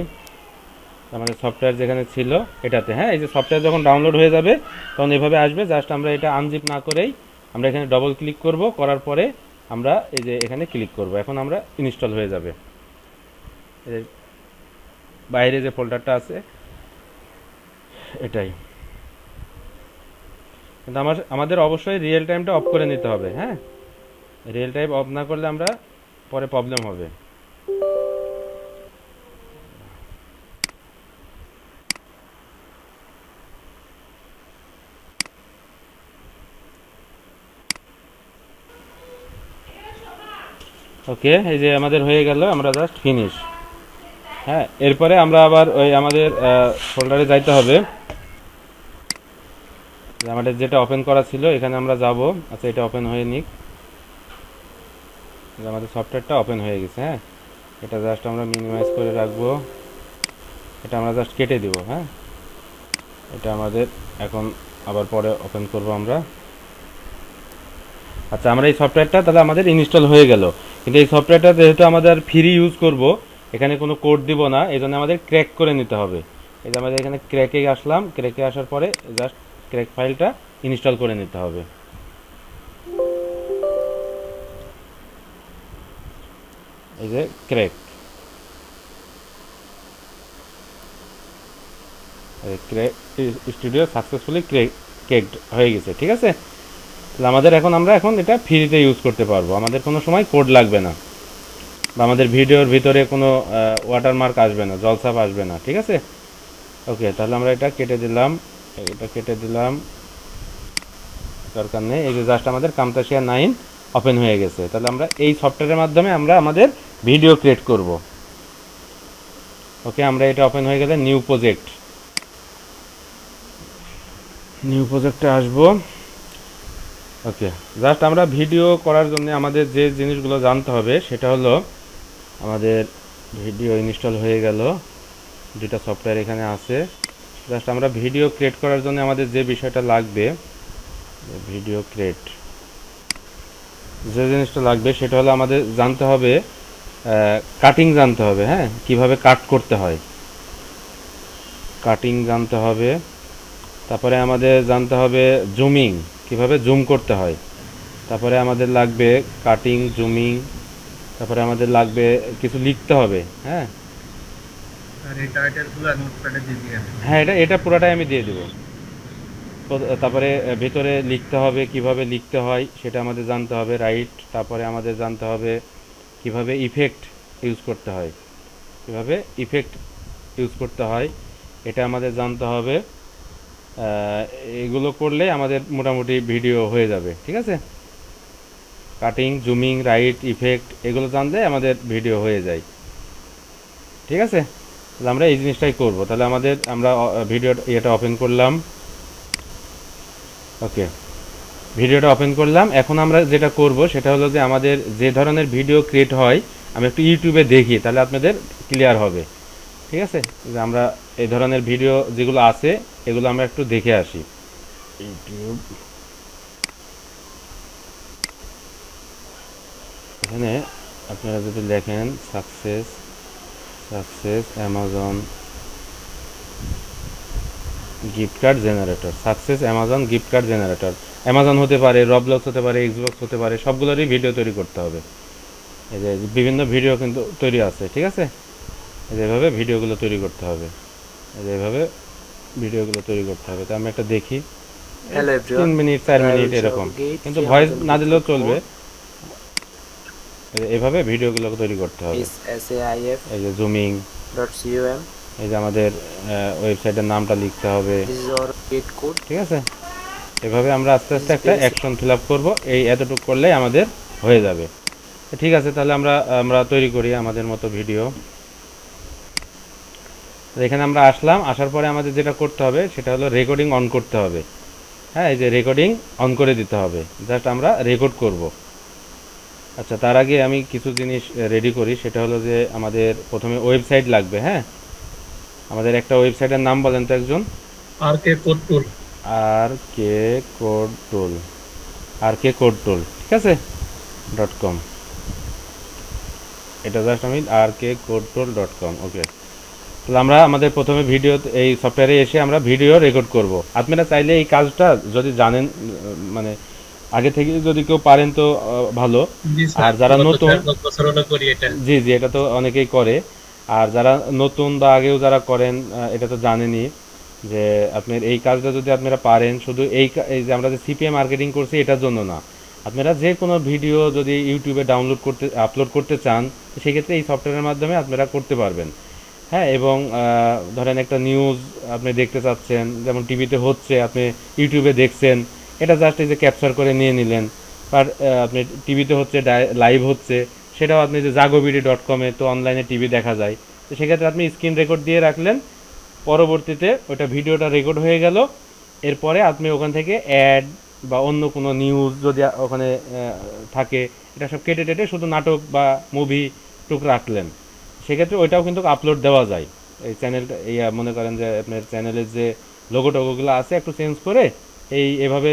আমাদের সফটওয়্যার যেখানে ছিল এটাতে, হ্যাঁ। এই যে সফটওয়্যার যখন ডাউনলোড হয়ে যাবে তখন এভাবে আসবে, জাস্ট আমরা এটা আনজিপ না করেই আমরা এখানে ডবল ক্লিক করব, করার পরে আমরা এই যে এখানে ক্লিক করব। এখন আমরা ইনস্টল হয়ে যাবে। বাইরে যে ফোল্ডারটা আছে এটাই, কিন্তু আমাদের অবশ্যই রিয়েল টাইমটা অফ করে নিতে হবে, হ্যাঁ। রিয়েল টাইম অফ না করলে আমরা পরে প্রবলেম হবে। ওকে, এই যে আমাদের হয়ে গেল, আমরা জাস্ট ফিনিশ, হ্যাঁ। এরপরে আমরা আবার ওই আমাদের ফোল্ডারে যাইতে হবে, আমাদের যেটা ওপেন করা ছিল এখানে আমরা যাব। আচ্ছা, এটা ওপেন হয়ে নিক। আমাদের সফটওয়্যারটা ওপেন হয়ে গেছে। হ্যাঁ, এটা জাস্ট আমরা মিনিমাইজ করে রাখবো। এটা আমরা জাস্ট কেটে দিব। হ্যাঁ, এটা আমাদের এখন আবার পরে ওপেন করব আমরা। আচ্ছা, আমরা এই সফটওয়্যারটা তাহলে আমাদের ইনস্টল হয়ে গেল, কিন্তু এই সফটওয়্যারটা যেহেতু আমাদের ফ্রি ইউজ করব, এখানে কোনো কোড দিব না, এই জন্য আমাদের ক্র্যাক করে নিতে হবে। এই যে আমাদের এখানে ক্র্যাকে আসলাম, ক্র্যাকে আসার পরে জাস্ট ক্র্যাক ফাইলটা ইনস্টল করে নিতে হবে। এই যে ক্র্যাক স্টুডিও সাকসেসফুলি ক্র্যাকড হয়ে গেছে। ঠিক আছে, তাহলে আমাদের আমরা এখন এটা ফ্রিতে ইউজ করতে পারবো, আমাদের কোনো সময় কোড লাগবে না, বা আমাদের ভিডিওর ভিতরে কোনো ওয়াটারমার্ক আসবে না, জলছাপ আসবে না। ঠিক আছে, ওকে, তাহলে আমরা এটা কেটে দিলাম, দরকার নেই। এই যে জাস্ট আমাদের কামতাশিয়া 9 ওপেন হয়ে গেছে। তাহলে আমরা এই সফটওয়্যারের মাধ্যমে আমরা আমাদের ভিডিও ক্রিয়েট করব। ওকে, আমরা এটা ওপেন হয়ে গেলে নিউ প্রজেক্টে আসবো। ওকে, জাস্ট আমরা ভিডিও করার জন্য আমাদের যে জিনিসগুলো জানতে হবে সেটা হলো, আমাদের ভিডিও ইনস্টল হয়ে গেল, দুটা সফটওয়্যার এখানে আছে। জাস্ট আমরা ভিডিও ক্রিয়েট করার জন্য আমাদের যে বিষয়টা লাগবে, ভিডিও ক্রিয়েট যে জিনিসটা লাগবে সেটা হলো আমাদের জানতে হবে কাটিং জানতে হবে। হ্যাঁ, কিভাবে কাট করতে হয়, কাটিং জানতে হবে। তারপরে আমাদের জানতে হবে জুমিং, কিভাবে জুম করতে হয়। তারপরে আমাদের লাগবে কাটিং, জুমিং। তারপরে আমাদের লাগবে কিছু লিখতে হবে। হ্যাঁ, আর এই টাইটেলগুলো নোটপ্যাডে দিয়ে দিবেন। হ্যাঁ, এটা পুরোটাই আমি দিয়ে দেবো। তারপরে ভেতরে লিখতে হবে, কিভাবে লিখতে হয় সেটা আমাদের জানতে হবে, রাইট। তারপরে আমাদের জানতে হবে কিভাবে ইফেক্ট ইউজ করতে হয়, এটা আমাদের জানতে হবে। এগুলো করলে আমাদের মোটামুটি ভিডিও হয়ে যাবে। ঠিক আছে, কাটিং, জুমিং, রাইট, ইফেক্ট এগুলো জানলে আমাদের ভিডিও হয়ে যায়। ঠিক আছে, তাহলে আমরা এই জিনিসটাই করব। তাহলে আমরা এটা ওপেন করলাম। ওকে, ভিডিওটা ওপেন করলাম। এখন আমরা যেটা করব সেটা হলো যে আমাদের যে ধরনের ভিডিও ক্রিয়েট হয় আমি একটু ইউটিউবে দেখি, তাহলে আপনাদের ক্লিয়ার হবে। ঠিক আছে, যে আমরা এই ধরনের ভিডিও যেগুলো আছে এগুলো আমরা একটু দেখে আসি। ইউটিউব, এখানে আপনারা যদি লেখেন success Amazon gift card generator, success Amazon gift card generator, Amazon হতে পারে, রবলক্স হতে পারে, এক্সবক্স হতে পারে, সবগুলোরই ভিডিও তৈরি করতে হবে। এই যে বিভিন্ন ভিডিও কিন্তু তৈরি আছে। ঠিক আছে, এইভাবে ভিডিওগুলো তৈরি করতে হবে, তো আমি একটা দেখি, 3 মিনিট 4 মিনিট এরকম, কিন্তু ভয়েস না দিলেও চলবে। এভাবে ভিডিওগুলো তৈরি করতে হবে। এই যে জুমিং, এই যে আমাদের ওয়েবসাইটের নামটা লিখতে হবে। ঠিক আছে, এভাবে আমরা আস্তে আস্তে একটা অ্যাকশন ফিল আপ করবো। এতটুকু করলেই আমাদের হয়ে যাবে। ঠিক আছে, তাহলে আমরা তৈরি করি আমাদের মতো ভিডিও। এখানে আমরা আসার পরে আমাদের যেটা করতে হবে সেটা হলো রেকর্ডিং অন করতে হবে। হ্যাঁ, এই যে রেকর্ডিং অন করে দিতে হবে, জাস্ট আমরা রেকর্ড করব। আচ্ছা, তার আগে আমি কিছু জিনিস রেডি করি। সেটা হলো যে আমাদের প্রথমে ওয়েবসাইট লাগবে। হ্যাঁ, আমাদের একটা ওয়েবসাইটের নাম বলেন তো একজন। আরকে কোড টুল। ঠিক আছে, .com, এটা জাস্ট আমি rkcodetool.com। ওকে, তাহলে আমরা আমাদের প্রথমে ভিডিও, এই সফটওয়্যারে এসে আমরা ভিডিও রেকর্ড করব। আপনারা চাইলে এই কাজটা যদি জানেন, মানে আগে থেকে যদি কেউ পারেন তো ভালো। আর যারা নতুন, জি, এটা তো অনেকেই করে। আর যারা নতুন বা আগেও যারা করেন এটা তো জানেনই যে আপনার এই কাজটা যদি আপনারা পারেন, শুধু এই যে আমরা যে সিপিএ মার্কেটিং করছি এটার জন্য না, আপনারা যে কোনো ভিডিও যদি ইউটিউবে আপলোড করতে চান, সেক্ষেত্রে এই সফটওয়্যারের মাধ্যমে আপনারা করতে পারবেন। হ্যাঁ, এবং ধরেন একটা নিউজ আপনি দেখতে চাচ্ছেন, যেমন টিভিতে হচ্ছে, আপনি ইউটিউবে দেখছেন, এটা জাস্ট এই যে ক্যাপচার করে নিয়ে নিলেন। আর আপনি টিভিতে হচ্ছে, লাইভ হচ্ছে, সেটাও আপনি যে jagovideo.com-এ তো অনলাইনে টিভি দেখা যায়, তো সেক্ষেত্রে আপনি স্ক্রিন রেকর্ড দিয়ে রাখলেন, পরবর্তীতে ওটা ভিডিওটা রেকর্ড হয়ে গেল, এরপরে আপনি ওখান থেকে অ্যাড বা অন্য কোনো নিউজ যদি ওখানে থাকে, এটা সব কেটে টেটে শুধু নাটক বা মুভি টুক রাখলেন, সেক্ষেত্রে ওইটাও কিন্তু আপলোড দেওয়া যায়। এই চ্যানেলটা মনে করেন যে আপনার চ্যানেলের যে লোগো টোগোগুলো আছে একটু চেঞ্জ করে এভাবে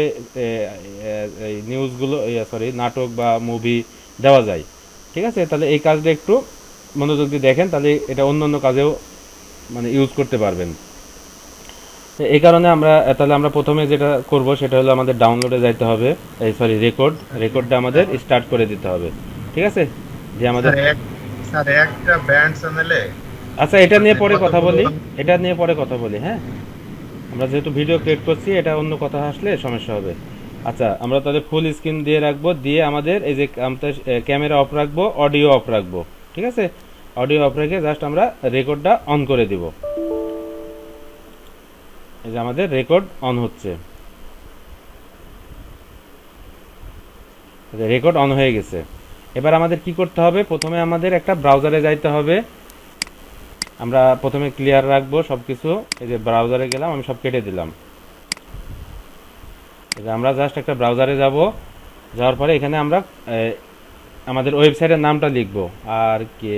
এই নিউজগুলো, সরি, নাটক বা মুভি দেওয়া যায়। ঠিক আছে, তাহলে এই কাজটা একটু মনোযোগ দিয়ে দেখেন, তাহলে এটা অন্য অন্য কাজেও মানে ইউজ করতে পারবেন। এই কারণে তাহলে আমরা প্রথমে যেটা করব সেটা হলো আমাদের ডাউনলোডে যাইতে হবে, এই সরি রেকর্ডটা আমাদের স্টার্ট করে দিতে হবে। ঠিক আছে, যে আমাদের স্যার একটা ব্যান্ড চ্যানেলে আচ্ছা, এটা নিয়ে পরে কথা কতগুলো বলি, এটা নিয়ে পরে কথা বলি। হ্যাঁ, আমরা যেহেতু ভিডিও ক্রিয়েট করছি, এটা অন্য কথা আসলে সমস্যা হবে। আচ্ছা, আমরা তাহলে ফুল স্ক্রিন দিয়ে রাখবো, দিয়ে আমাদের এই যে ক্যামেরা অফ রাখবো, অডিও অফ রাখবো। ঠিক আছে, অডিও অফ রেখে জাস্ট আমরা রেকর্ডটা অন করে দিব। এই যে আমাদের রেকর্ড অন হচ্ছে, রেকর্ড অন হয়ে গেছে। এবার আমাদের কি করতে হবে, প্রথমে আমাদের একটা ব্রাউজারে যাইতে হবে। আমরা প্রথমে ক্লিয়ার রাখবো সব কিছু। এই যে ব্রাউজারে গেলাম, আমি সব কেটে দিলাম। এই যে আমরা জাস্ট একটা ব্রাউজারে যাব, যাওয়ার পরে এখানে আমরা আমাদের ওয়েবসাইটের নামটা লিখব, আর কে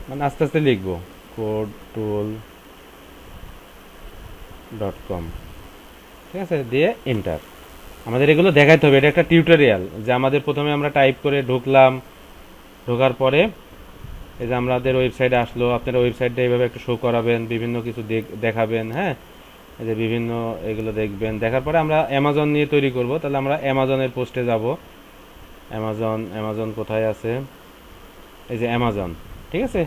মানে আস্তে আস্তে লিখব, codeTool.com। ঠিক আছে, দিয়ে এন্টার। আমাদের এগুলো দেখাইতে হবে, এটা একটা টিউটোরিয়াল, যে আমাদের প্রথমে আমরা টাইপ করে ঢুকলাম, ঢোকার পরে এই যে আমাদের ওয়েবসাইটে আসলো। আপনারা ওয়েবসাইটটা এইভাবে একটু শো করাবেন, বিভিন্ন কিছু দেখাবেন। হ্যাঁ, এই যে বিভিন্ন এগুলো দেখবেন, দেখার পরে আমরা অ্যামাজন নিয়ে তৈরি করব। তাহলে আমরা অ্যামাজনের পোস্টে যাব। অ্যামাজন কোথায় আছে, এই যে অ্যামাজন। ঠিক আছে,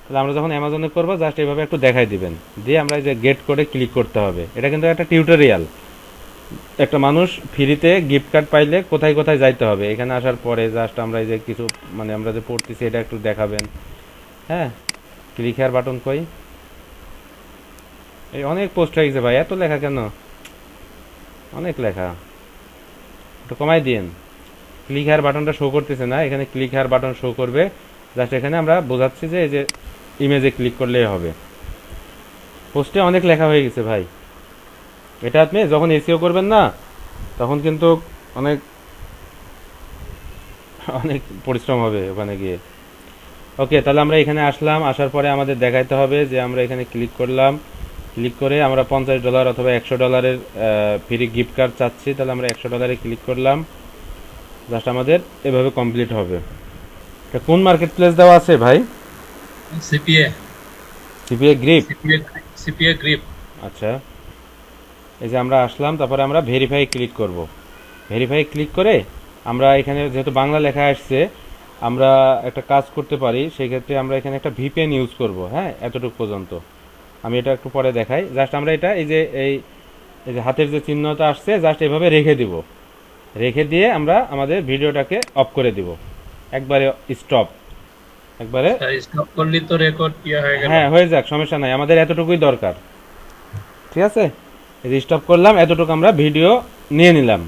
তাহলে আমরা যখন অ্যামাজনে করব জাস্ট এইভাবে একটু দেখাই দিবেন, দিয়ে আমরা এই যে গেট কোডে ক্লিক করতে হবে। এটা কিন্তু একটা টিউটোরিয়াল, একটা মানুষ ফ্রিতে গিফট কার্ড পাইলে কোথায় কোথায় যাইতে হবে, এখানে আসার পরে জাস্ট আমরা এই যে কিছু মানে আমরা যে পড়তেছি এটা একটু দেখাবেন। হ্যাঁ, ক্লিক হেয়ার বাটন কই, এই অনেক পোস্ট হয়ে গেছে ভাই, এত লেখা কেন, অনেক লেখা, একটু কমাই দিন। ক্লিক হেয়ার বাটনটা শো করতেছে না, এখানে ক্লিক হেয়ার বাটন শো করবে। জাস্ট এখানে আমরা বোঝাচ্ছি যে এই যে ইমেজে ক্লিক করলেই হবে। পোস্টে অনেক লেখা হয়ে গেছে ভাই, এটা আপনি যখন এসিও করবেন না তখন কিন্তু অনেক অনেক পরিশ্রম হবে ওখানে গিয়ে। ওকে, তাহলে আমরা এখানে আসলাম, আসার পরে আমাদের দেখাইতে হবে যে আমরা এখানে ক্লিক করলাম, ক্লিক করে আমরা $50 অথবা $100 ফ্রি গিফট কার্ড চাচ্ছি। তাহলে আমরা $100 ক্লিক করলাম, জাস্ট আমাদের এভাবে কমপ্লিট হবে। এটা কোন মার্কেট প্লেস দেওয়া আছে ভাই? CPA CPA grip. CPA grip. আচ্ছা, এই যে আমরা আসলাম, তারপরে আমরা ভেরিফাই ক্লিক করব। ভেরিফাই ক্লিক করে আমরা এখানে যেহেতু বাংলা লেখা আসছে, আমরা একটা কাজ করতে পারি, সেক্ষেত্রে আমরা এখানে একটা ভিপিএন ইউজ করব। হ্যাঁ, এতটুকু পর্যন্ত আমি এটা একটু পরে দেখাই। জাস্ট আমরা এটা এই যে হাতের যে চিহ্নটা আসছে জাস্ট এভাবে রেখে দিব, রেখে দিয়ে আমরা আমাদের ভিডিওটাকে অফ করে দিব, একবারে স্টপ, একবারে। স্টপ করলি তো রেকর্ড ইয়ে হয়ে গেল। হ্যাঁ, হয়ে যাক, সমস্যা নাই, আমাদের এতটুকুই দরকার। ঠিক আছে, এই যে স্টপ করলাম, এতটুকু আমরা ভিডিও নিয়ে নিলাম।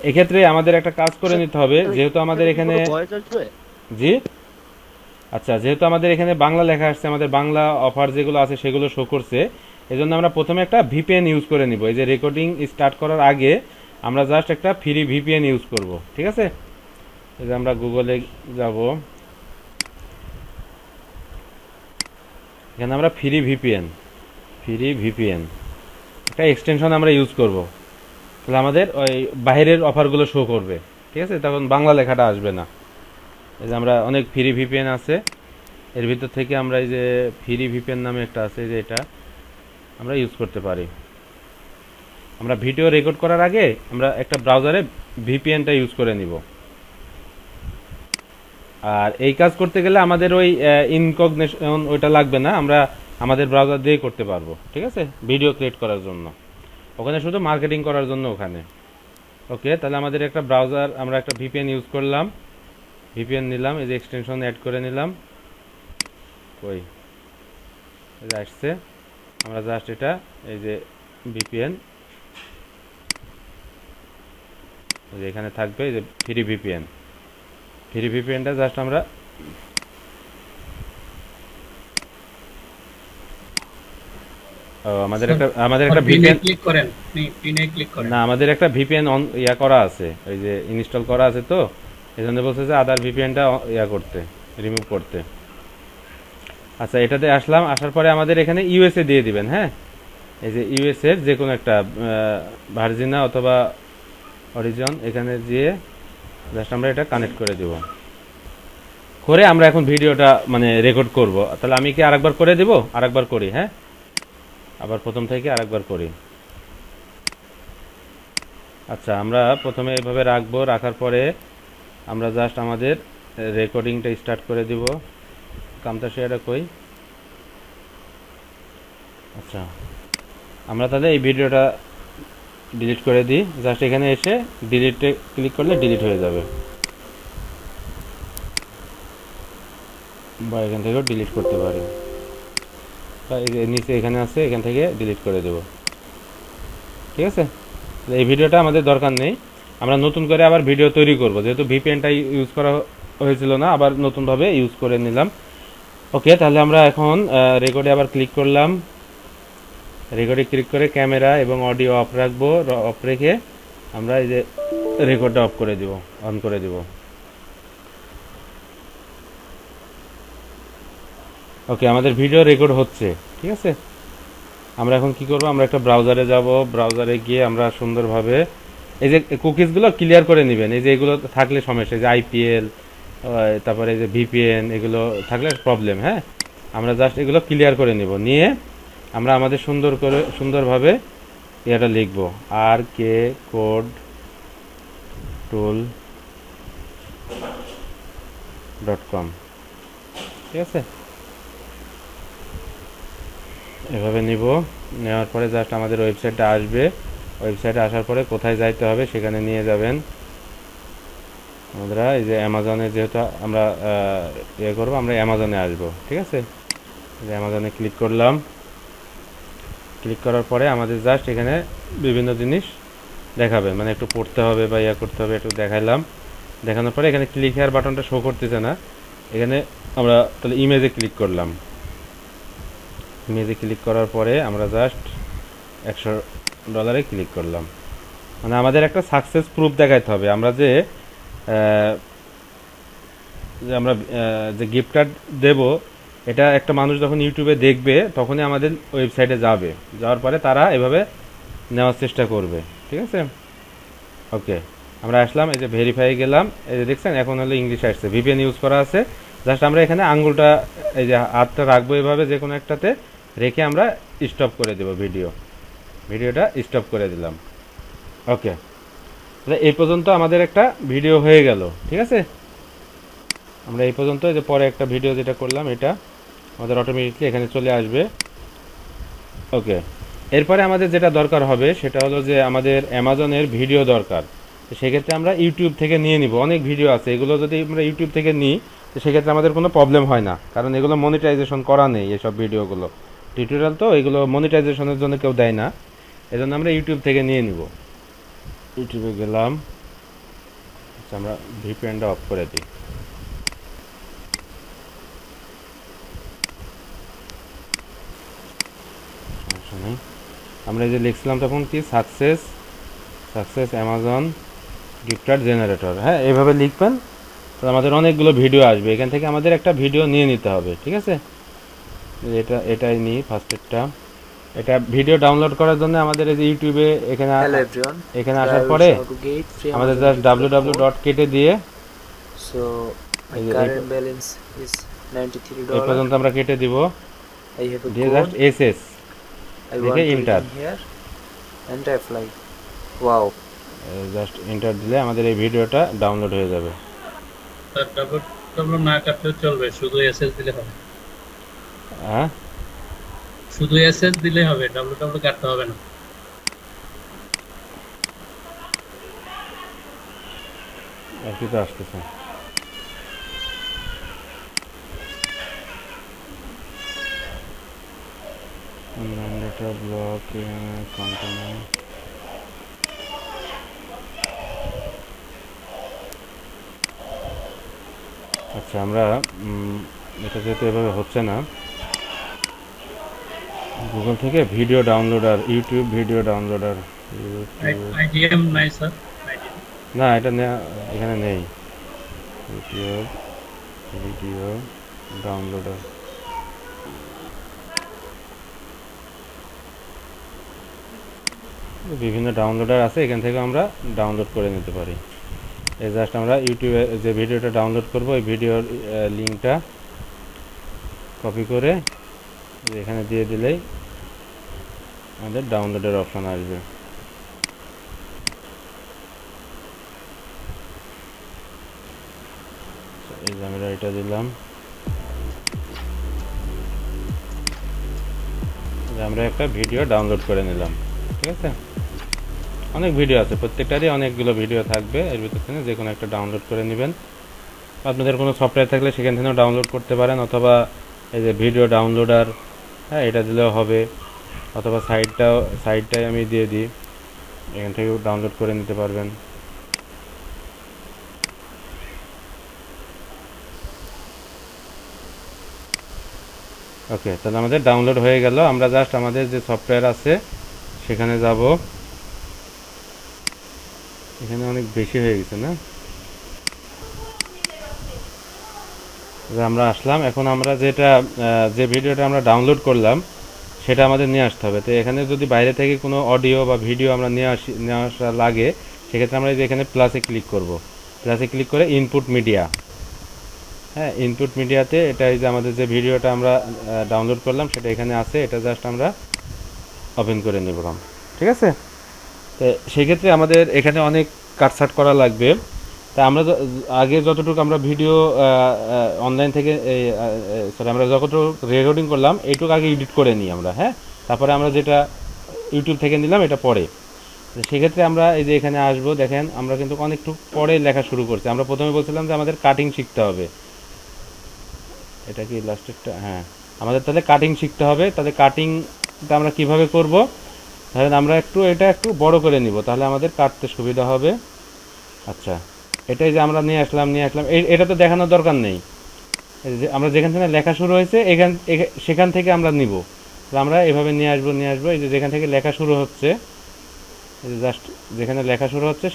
এক্ষেত্রে আমাদের একটা কাজ করে নিতে হবে, যেহেতু আমাদের এখানে ভয়েস আসবে। জি আচ্ছা, যেহেতু আমাদের এখানে বাংলা লেখা আসছে, আমাদের বাংলা অফার যেগুলো আছে সেগুলো শো করছে, এজন্য আমরা প্রথমে একটা ভিপিএন ইউজ করে নিব। এই যে রেকর্ডিং স্টার্ট করার আগে আমরা জাস্ট একটা ফ্রি ভিপিএন ইউজ করব। ঠিক আছে, এই যে আমরা গুগলে যাব, এখানে আমরা ফ্রি ভিপিএন একটা এক্সটেনশন আমরা ইউজ করব। তাহলে আমাদের ওই বাইরের অফারগুলো শো করবে। ঠিক আছে, তখন বাংলা লেখাটা আসবে না। এই যে আমরা অনেক ফ্রি ভিপিএন আছে, এর ভিতর থেকে আমরা এই যে ফ্রি ভিপিএন নামে একটা আছে, যে এটা আমরা ইউজ করতে পারি। আমরা ভিডিও রেকর্ড করার আগে আমরা একটা ব্রাউজারে ভিপিএনটা ইউজ করে নিব। আর এই কাজ করতে গেলে আমাদের ওই ইনকগনিশন ওইটা লাগবে না, আমরা আমাদের ব্রাউজার দিয়ে করতে পারবো। ঠিক আছে, ভিডিও ক্রিয়েট করার জন্য ওখানে শুধু মার্কেটিং করার জন্য ওখানে। ওকে, তাহলে আমাদের একটা ব্রাউজার, আমরা একটা ভিপিএন ইউজ করলাম, ভিপিএন নিলাম, এই যে এক্সটেনশন অ্যাড করে নিলাম, ওই আসছে। আমরা জাস্ট এটা এই যে ভিপিএন এখানে থাকবে, এই যে ফ্রি ভিপিএনটা জাস্ট আমরা আমাদের একটা পিনে ভিপিএন, ক্লিক করেন, পিনে ক্লিক করেন। না আমাদের একটা ভিপিএন অন ইয়া করা আছে, ওই যে ইনস্টল করা আছে, তো এই জন্য বলছে যে আদার ভিপিএনটা ইয়া করতে, রিমুভ করতে। আচ্ছা, এটাতে আসলাম, আসার পরে আমাদের এখানে ইউএসএ দিয়ে দিবেন। হ্যাঁ, এই যে ইউএসএ এর যে কোনো একটা ভার্জিনা অথবা অরিজিন, এখানে দিয়ে জাস্ট আমরা এটা কানেক্ট করে দিব। করে আমরা এখন ভিডিওটা মানে রেকর্ড করব। তাহলে আমি কি আরেকবার করে দেব? আরেকবার করি, হ্যাঁ, আবার প্রথম থেকে আরেকবার করি। আচ্ছা, আমরা প্রথমে এভাবে রাখবো, রাখার পরে আমরা জাস্ট আমাদের রেকর্ডিংটা স্টার্ট করে দিব। কামতা শেয়ারটা কই? আচ্ছা, আমরা তাহলে এই ভিডিওটা ডিলিট করে দিই। জাস্ট এখানে এসে ডিলিটে ক্লিক করলে ডিলিট হয়ে যাবে, বা এখান থেকেও ডিলিট করতে পারি, বা এই যে নিচে এখানে আছে, এখান থেকে ডিলিট করে দেব। ঠিক আছে, এই ভিডিওটা আমাদের দরকার নেই, আমরা নতুন করে আবার ভিডিও তৈরি করব, যেহেতু ভিপিএনটা ইউজ করা হয়েছিল না, আবার নতুনভাবে ইউজ করে নিলাম। ওকে, তাহলে আমরা এখন রেকর্ডে আবার ক্লিক করলাম। রেকর্ডে ক্লিক করে ক্যামেরা এবং অডিও অফ রাখবো, অফ রেখে আমরা এই যে রেকর্ডটা অফ করে দিব, অন করে দিব। ওকে, আমাদের ভিডিও রেকর্ড হচ্ছে। ঠিক আছে, আমরা এখন কি করব, আমরা একটা ব্রাউজারে যাব, ব্রাউজারে গিয়ে আমরা সুন্দরভাবে এই যে কুকিজগুলো ক্লিয়ার করে নেবেন। এই যে এগুলো থাকলে সমস্যা, এই যে আইপিএল, তারপরে এই যে ভিপিএন, এগুলো থাকলে প্রবলেম। হ্যাঁ, আমরা জাস্ট এগুলো ক্লিয়ার করে নিব, নিয়ে আমরা আমাদের সুন্দরভাবে এটা লিখব, rkcodetool.com। ঠিক আছে, এভাবে নিব, নেওয়ার পরে জাস্ট আমাদের ওয়েবসাইটটা আসবে। ওয়েবসাইটে আসার পরে কোথায় যাইতে হবে সেখানে নিয়ে যাবেন। আমরা এই যে অ্যামাজনে, যেহেতু আমরা ইয়ে করবো, আমরা অ্যামাজনে আসবো। ঠিক আছে, অ্যামাজনে ক্লিক করলাম। ক্লিক করার পরে আমাদের জাস্ট এখানে বিভিন্ন জিনিস দেখাবে, মানে একটু পড়তে হবে বা ইয়া করতে হবে, একটু দেখাইলাম। দেখানোর পরে এখানে ক্লিক হেয়ার বাটনটা শো করতেছে না, এখানে আমরা তাহলে ইমেজে ক্লিক করলাম। ইমেজে ক্লিক করার পরে আমরা জাস্ট $100 ক্লিক করলাম। মানে আমাদের একটা সাকসেস প্রুফ দেখাইতে হবে, আমরা যে গিফট কার্ড দেব, এটা একটা মানুষ যখন ইউটিউবে দেখবে তখনই আমাদের ওয়েবসাইটে যাবে, যাওয়ার পরে তারা এভাবে নেওয়ার চেষ্টা করবে। ঠিক আছে, ওকে, আমরা আসলাম, এই যে ভেরিফাই গেলাম, এই যে দেখছেন এখন হলো ইংলিশ আসছে, ভিপিএন ইউজ করা আছে। জাস্ট আমরা এখানে আঙ্গুলটা, এই যে হাতটা রাখবো এভাবে যে কোনো একটাতে রেখে আমরা স্টপ করে দেব, ভিডিওটা স্টপ করে দিলাম। ওকে, তাহলে এই পর্যন্ত আমাদের একটা ভিডিও হয়ে গেল। ঠিক আছে, আমরা এই পর্যন্ত, যে পরে একটা ভিডিও যেটা করলাম এটা আমাদের অটোমেটিকলি এখানে চলে আসবে। ওকে, এরপরে আমাদের যেটা দরকার হবে সেটা হলো যে আমাদের অ্যামাজনের ভিডিও দরকার। তো সেক্ষেত্রে আমরা ইউটিউব থেকে নিয়ে নিব, অনেক ভিডিও আছে, এগুলো যদি আমরা ইউটিউব থেকে নিই তো সেক্ষেত্রে আমাদের কোনো প্রবলেম হয় না, কারণ এগুলো মনিটাইজেশন করা নেই, এসব ভিডিওগুলো টিউটোরিয়াল, তো এগুলো মনিটাইজেশনের জন্য কেউ দেয় না, এজন্য আমরা ইউটিউব থেকে নিয়ে নিব। ইউটিউবে গেলাম, আচ্ছা আমরা ভিপিএনটা অফ করে দিই। আমরা এই যে লিখছিলাম তখন কি, success Amazon gift card generator. হ্যাঁ, এইভাবে লিখবেন, তো আমাদের অনেকগুলো ভিডিও আসবে, এখান থেকে আমাদের একটা ভিডিও নিয়ে নিতে হবে। ঠিক আছে, এটাই নিই ফার্স্টেরটা। এটা ভিডিও ডাউনলোড করার জন্য আমাদের এই যে ইউটিউবে এখানে আসার পরে আমাদের জাস্ট www.কেটে দিয়ে এই পর্যন্ত আমরা কেটে দিব, দিয়ে জাস্ট এসএস লিখে এন্টার, জাস্ট এন্টার দিলে আমাদের এই ভিডিওটা ডাউনলোড হয়ে যাবে। ডাব্লিউ না কাটলেও চলবে, শুধু এসএস দিলে হবে। হ্যাঁ, শুধু এসএস দিলে হবে, ডাব্লিউ কাটতে হবে না। আর কি তো আসতেছে, অনলাইন ডেটা ব্লক কন্টেনার। আচ্ছা, আমরা এটা যেহেতু এভাবে হচ্ছে না, গুগল থেকে video downloader, YouTube video downloader. IDM নাই স্যার, আইডিএম না, এটা এখানে নেই। YouTube video downloader. বিভিন্ন ডাউনলোডার আছে, এখান থেকে আমরা ডাউনলোড করে নিতে পারি। এই জাস্ট আমরা ইউটিউবে যে ভিডিওটা ডাউনলোড করব এই ভিডিওর লিঙ্কটা কপি করে এখানে দিয়ে দিলেই আমাদের ডাউনলোডের অপশন আসবে। এই যে আমরা এটা দিলাম, আমরা একটা ভিডিও ডাউনলোড করে নিলাম। ঠিক আছে, অনেক ভিডিও আছে, প্রত্যেকটারই অনেকগুলো ভিডিও থাকবে, এর ভিতর থেকে যে কোনো একটা ডাউনলোড করে নেবেন। আপনাদের কোনো সফটওয়্যার থাকলে সেখান থেকেও ডাউনলোড করতে পারেন, অথবা এই যে ভিডিও ডাউনলোডার, হ্যাঁ, এটা দিলেও হবে, অথবা সাইটটাই আমি দিয়ে দিই, এখান থেকেও ডাউনলোড করে নিতে পারবেন। ওকে, তাহলে আমাদের ডাউনলোড হয়ে গেল। আমরা জাস্ট আমাদের যে সফটওয়্যার আছে সেখানে যাব। এখানে অনেক বেশি হয়ে গেছে না? আমরা আসলাম, এখন আমরা যে ভিডিওটা আমরা ডাউনলোড করলাম সেটা আমাদের নিয়ে আসতে হবে। তো এখানে যদি বাইরে থেকে কোনো অডিও বা ভিডিও আমরা নিয়ে আসা লাগে, সেক্ষেত্রে আমরা এখানে প্লাসে ক্লিক করব। প্লাসে ক্লিক করে ইনপুট মিডিয়া, হ্যাঁ, ইনপুট মিডিয়াতে এটা এই যে আমাদের যে ভিডিওটা আমরা ডাউনলোড করলাম সেটা এখানে আছে, এটা জাস্ট আমরা ওপেন করে নেব। ঠিক আছে, তো সেক্ষেত্রে আমাদের এখানে অনেক কাটছাট করা লাগবে। তা আমরা আগে যতটুকু আমরা ভিডিও অনলাইন থেকে আমরা যতটুকু রেকর্ডিং করলাম এইটুকু আগে এডিট করে নিই আমরা, হ্যাঁ, তারপরে আমরা যেটা ইউটিউব থেকে নিলাম এটা পরে। সেক্ষেত্রে আমরা এই যে এখানে আসবো, দেখেন আমরা কিন্তু অনেকটু পরে লেখা শুরু করছি। আমরা প্রথমে বলছিলাম যে আমাদের কাটিং শিখতে হবে, এটা কি লাস্টেরটা? হ্যাঁ, আমাদের তাহলে কাটিং শিখতে হবে। তাহলে কাটিংটা আমরা কিভাবে করব? তাহলে আমরা এটা একটু বড় করে নিব, তাহলে আমাদের কাটতে সুবিধা হবে। আচ্ছা, এটাই যে আমরা নিয়ে আসলাম এটা তো দেখানোর দরকার নেই। আমরা যেখান থেকে লেখা শুরু হয়েছে সেখান থেকে আমরা নিব। আমরা এভাবে নিয়ে আসবো। এই যে যেখান থেকে লেখা শুরু হচ্ছে, জাস্ট যেখানে লেখা শুরু হচ্ছে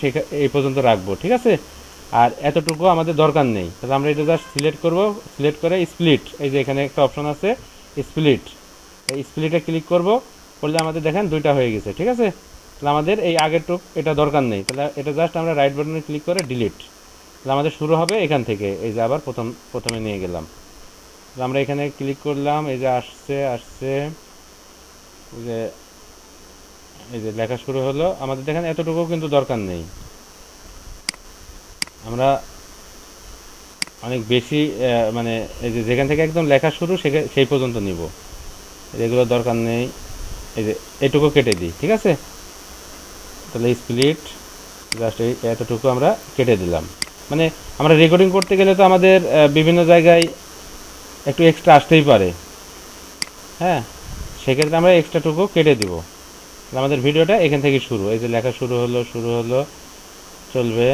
এই পর্যন্ত রাখবো। ঠিক আছে, আর এতটুকু আমাদের দরকার নেই। তাহলে আমরা এটা জাস্ট সিলেক্ট করব, সিলেক্ট করে স্প্লিট, এই যে এখানে একটা অপশন আছে স্প্লিট, এই স্প্লিটে ক্লিক করব, করলে আমাদের দেখেন দুইটা হয়ে গেছে। ঠিক আছে, তাহলে আমাদের এই আগেরটুক এটা দরকার নেই। তাহলে এটা জাস্ট আমরা রাইট বাটনে ক্লিক করে ডিলিট, তাহলে আমাদের শুরু হবে এখান থেকে। এই যে আবার প্রথমে নিয়ে গেলাম, তাহলে আমরা এখানে ক্লিক করলাম, এই যে আসছে এই যে লেখা শুরু হলো। আমাদের দেখেন এতটুকু কিন্তু দরকার নেই, আমরা অনেক বেশি মানে এই যে যেখান থেকে একদম লেখা শুরু সেই পর্যন্ত নিব, এগুলো দরকার নেই। এই যে এটুকু কেটে দিই। ঠিক আছে, তাহলে স্প্লিট জাস্ট এতটুকু আমরা কেটে দিলাম। মানে আমরা রেকর্ডিং করতে গেলে তো আমাদের বিভিন্ন জায়গায় একটু এক্সট্রা আসতেই পারে, হ্যাঁ, সেক্ষেত্রে আমরা এক্সট্রাটুকু কেটে দিব। আমাদের ভিডিওটা এখান থেকে শুরু, এই যে লেখা শুরু হলো চলবে।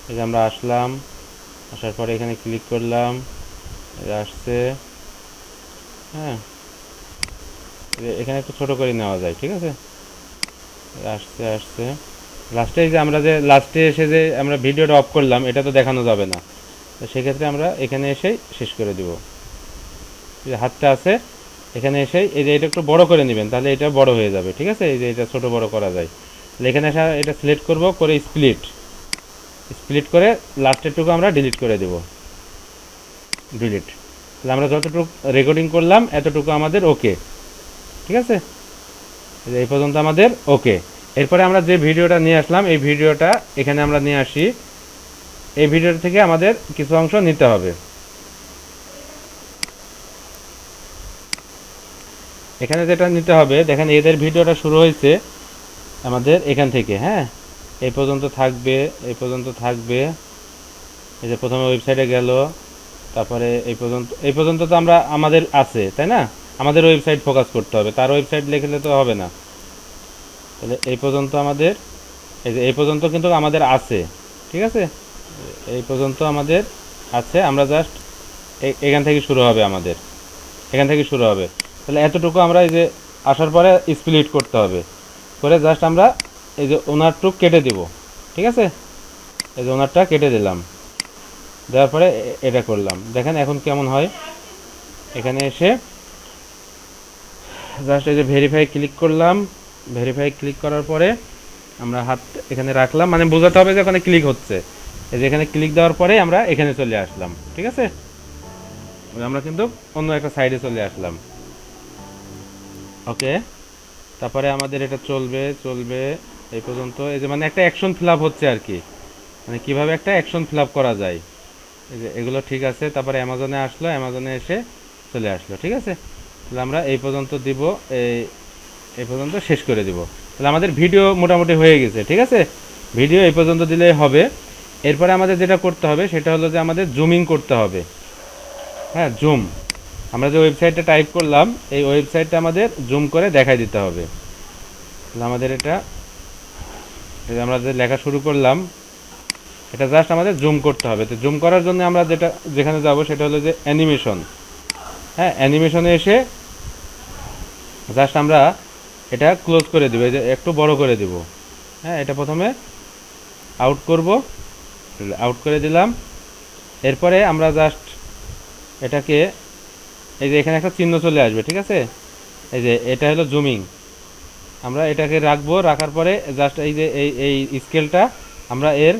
এই যে আমরা আসলাম, আসার পরে এখানে ক্লিক করলাম, আসছে, হ্যাঁ, এখানে একটু ছোটো করে নেওয়া যায়। ঠিক আছে, আসছে লাস্টে যে আমরা যে লাস্টে এসে যে আমরা ভিডিওটা অফ করলাম এটা তো দেখানো যাবে না, তো সেক্ষেত্রে আমরা এখানে এসেই শেষ করে দিব। যে হাতটা আছে এখানে এসেই এই যে এটা একটু বড় করে নেবেন, তাহলে এটা বড় হয়ে যাবে। ঠিক আছে, এই যে এটা ছোট বড় করা যায়। তাহলে এখানে এসে এটা সিলেক্ট করব, করে স্প্লিট করে লাস্টেরটুকু আমরা ডিলিট করে দেব, ডিলিট। তাহলে আমরা যতটুকু রেকর্ডিং করলাম এতটুকু আমাদের ওকে। ঠিক আছে, এই পর্যন্ত আমাদের ওকে। এরপরে আমরা যে ভিডিওটা নিয়ে আসলাম এই ভিডিওটা এখানে আমরা নিয়ে আসি। এই ভিডিওটা থেকে আমাদের কিছু অংশ নিতে হবে। এখানে যেটা নিতে হবে, দেখেন এদের ভিডিওটা শুরু হয়েছে আমাদের এখান থেকে, হ্যাঁ, এই পর্যন্ত থাকবে। এই যে প্রথমে ওয়েবসাইটে গেল, তারপরে এই পর্যন্ত তো আমাদের আছে, তাই না? আমাদের ওয়েবসাইট ফোকাস করতে হবে, তার ওয়েবসাইট লিখলে তো হবে না। তাহলে এই পর্যন্ত আমাদের এই পর্যন্ত কিন্তু আমাদের আছে। ঠিক আছে, এই পর্যন্ত আমাদের আছে। আমরা জাস্ট এখান থেকে শুরু হবে, তাহলে এতটুকু আমরা এই যে আসার পরে স্প্লিট করতে হবে, করে জাস্ট আমরা এই যে ওনারটুক কেটে দিব। ঠিক আছে, এই যে ওনারটা কেটে দিলাম, দেওয়ার পরে এটা করলাম। দেখেন এখন কেমন হয়। এখানে এসে জাস্ট এই যে ভেরিফাই ক্লিক করলাম, ভেরিফাই ক্লিক করার পরে আমরা হাত এখানে রাখলাম, মানে বোঝাতে হবে যে ওখানে ক্লিক হচ্ছে। এই যে এখানে ক্লিক দেওয়ার পরে আমরা এখানে চলে আসলাম। ঠিক আছে, আমরা কিন্তু অন্য একটা সাইডে চলে আসলাম। ওকে, তারপরে আমাদের এটা চলবে চলবে এই পর্যন্ত। এই যে মানে একটা অ্যাকশন ফিল আপ হচ্ছে আর কি, মানে কিভাবে একটা অ্যাকশন ফিল আপ করা যায়। এই যে এগুলো ঠিক আছে। তারপরে অ্যামাজনে আসলো, অ্যামাজনে এসে চলে আসলো। ঠিক আছে, তাহলে আমরা এই পর্যন্ত দিব, এই পর্যন্ত শেষ করে দিব। তাহলে আমাদের ভিডিও মোটামুটি হয়ে গেছে। ঠিক আছে, ভিডিও এই পর্যন্ত দিলেই হবে। এরপরে আমাদের যেটা করতে হবে সেটা হলো যে আমাদের জুমিং করতে হবে। হ্যাঁ, জুম, আমরা যে ওয়েবসাইটটা টাইপ করলাম এই ওয়েবসাইটটা আমাদের জুম করে দেখাই দিতে হবে। তাহলে আমাদের এটা, এই যে আমরা যে লেখা শুরু করলাম এটা জাস্ট আমাদের জুম করতে হবে। তো জুম করার জন্য আমরা যেখানে যাব সেটা হলো যে অ্যানিমেশন। হ্যাঁ, অ্যানিমেশনে এসে জাস্ট আমরা এটা ক্লোজ করে দেবো, এই যে একটু বড় করে দেব। হ্যাঁ, এটা প্রথমে আউট করব, আউট করে দিলাম। এরপরে আমরা জাস্ট এটাকে, এই যে এখানে একটা চিহ্ন চলে আসবে। ঠিক আছে, এই যে এটা হলো জুমিং। আমরা এটাকে রাখবো, রাখার পরে জাস্ট এই যে এই স্কেলটা আমরা এর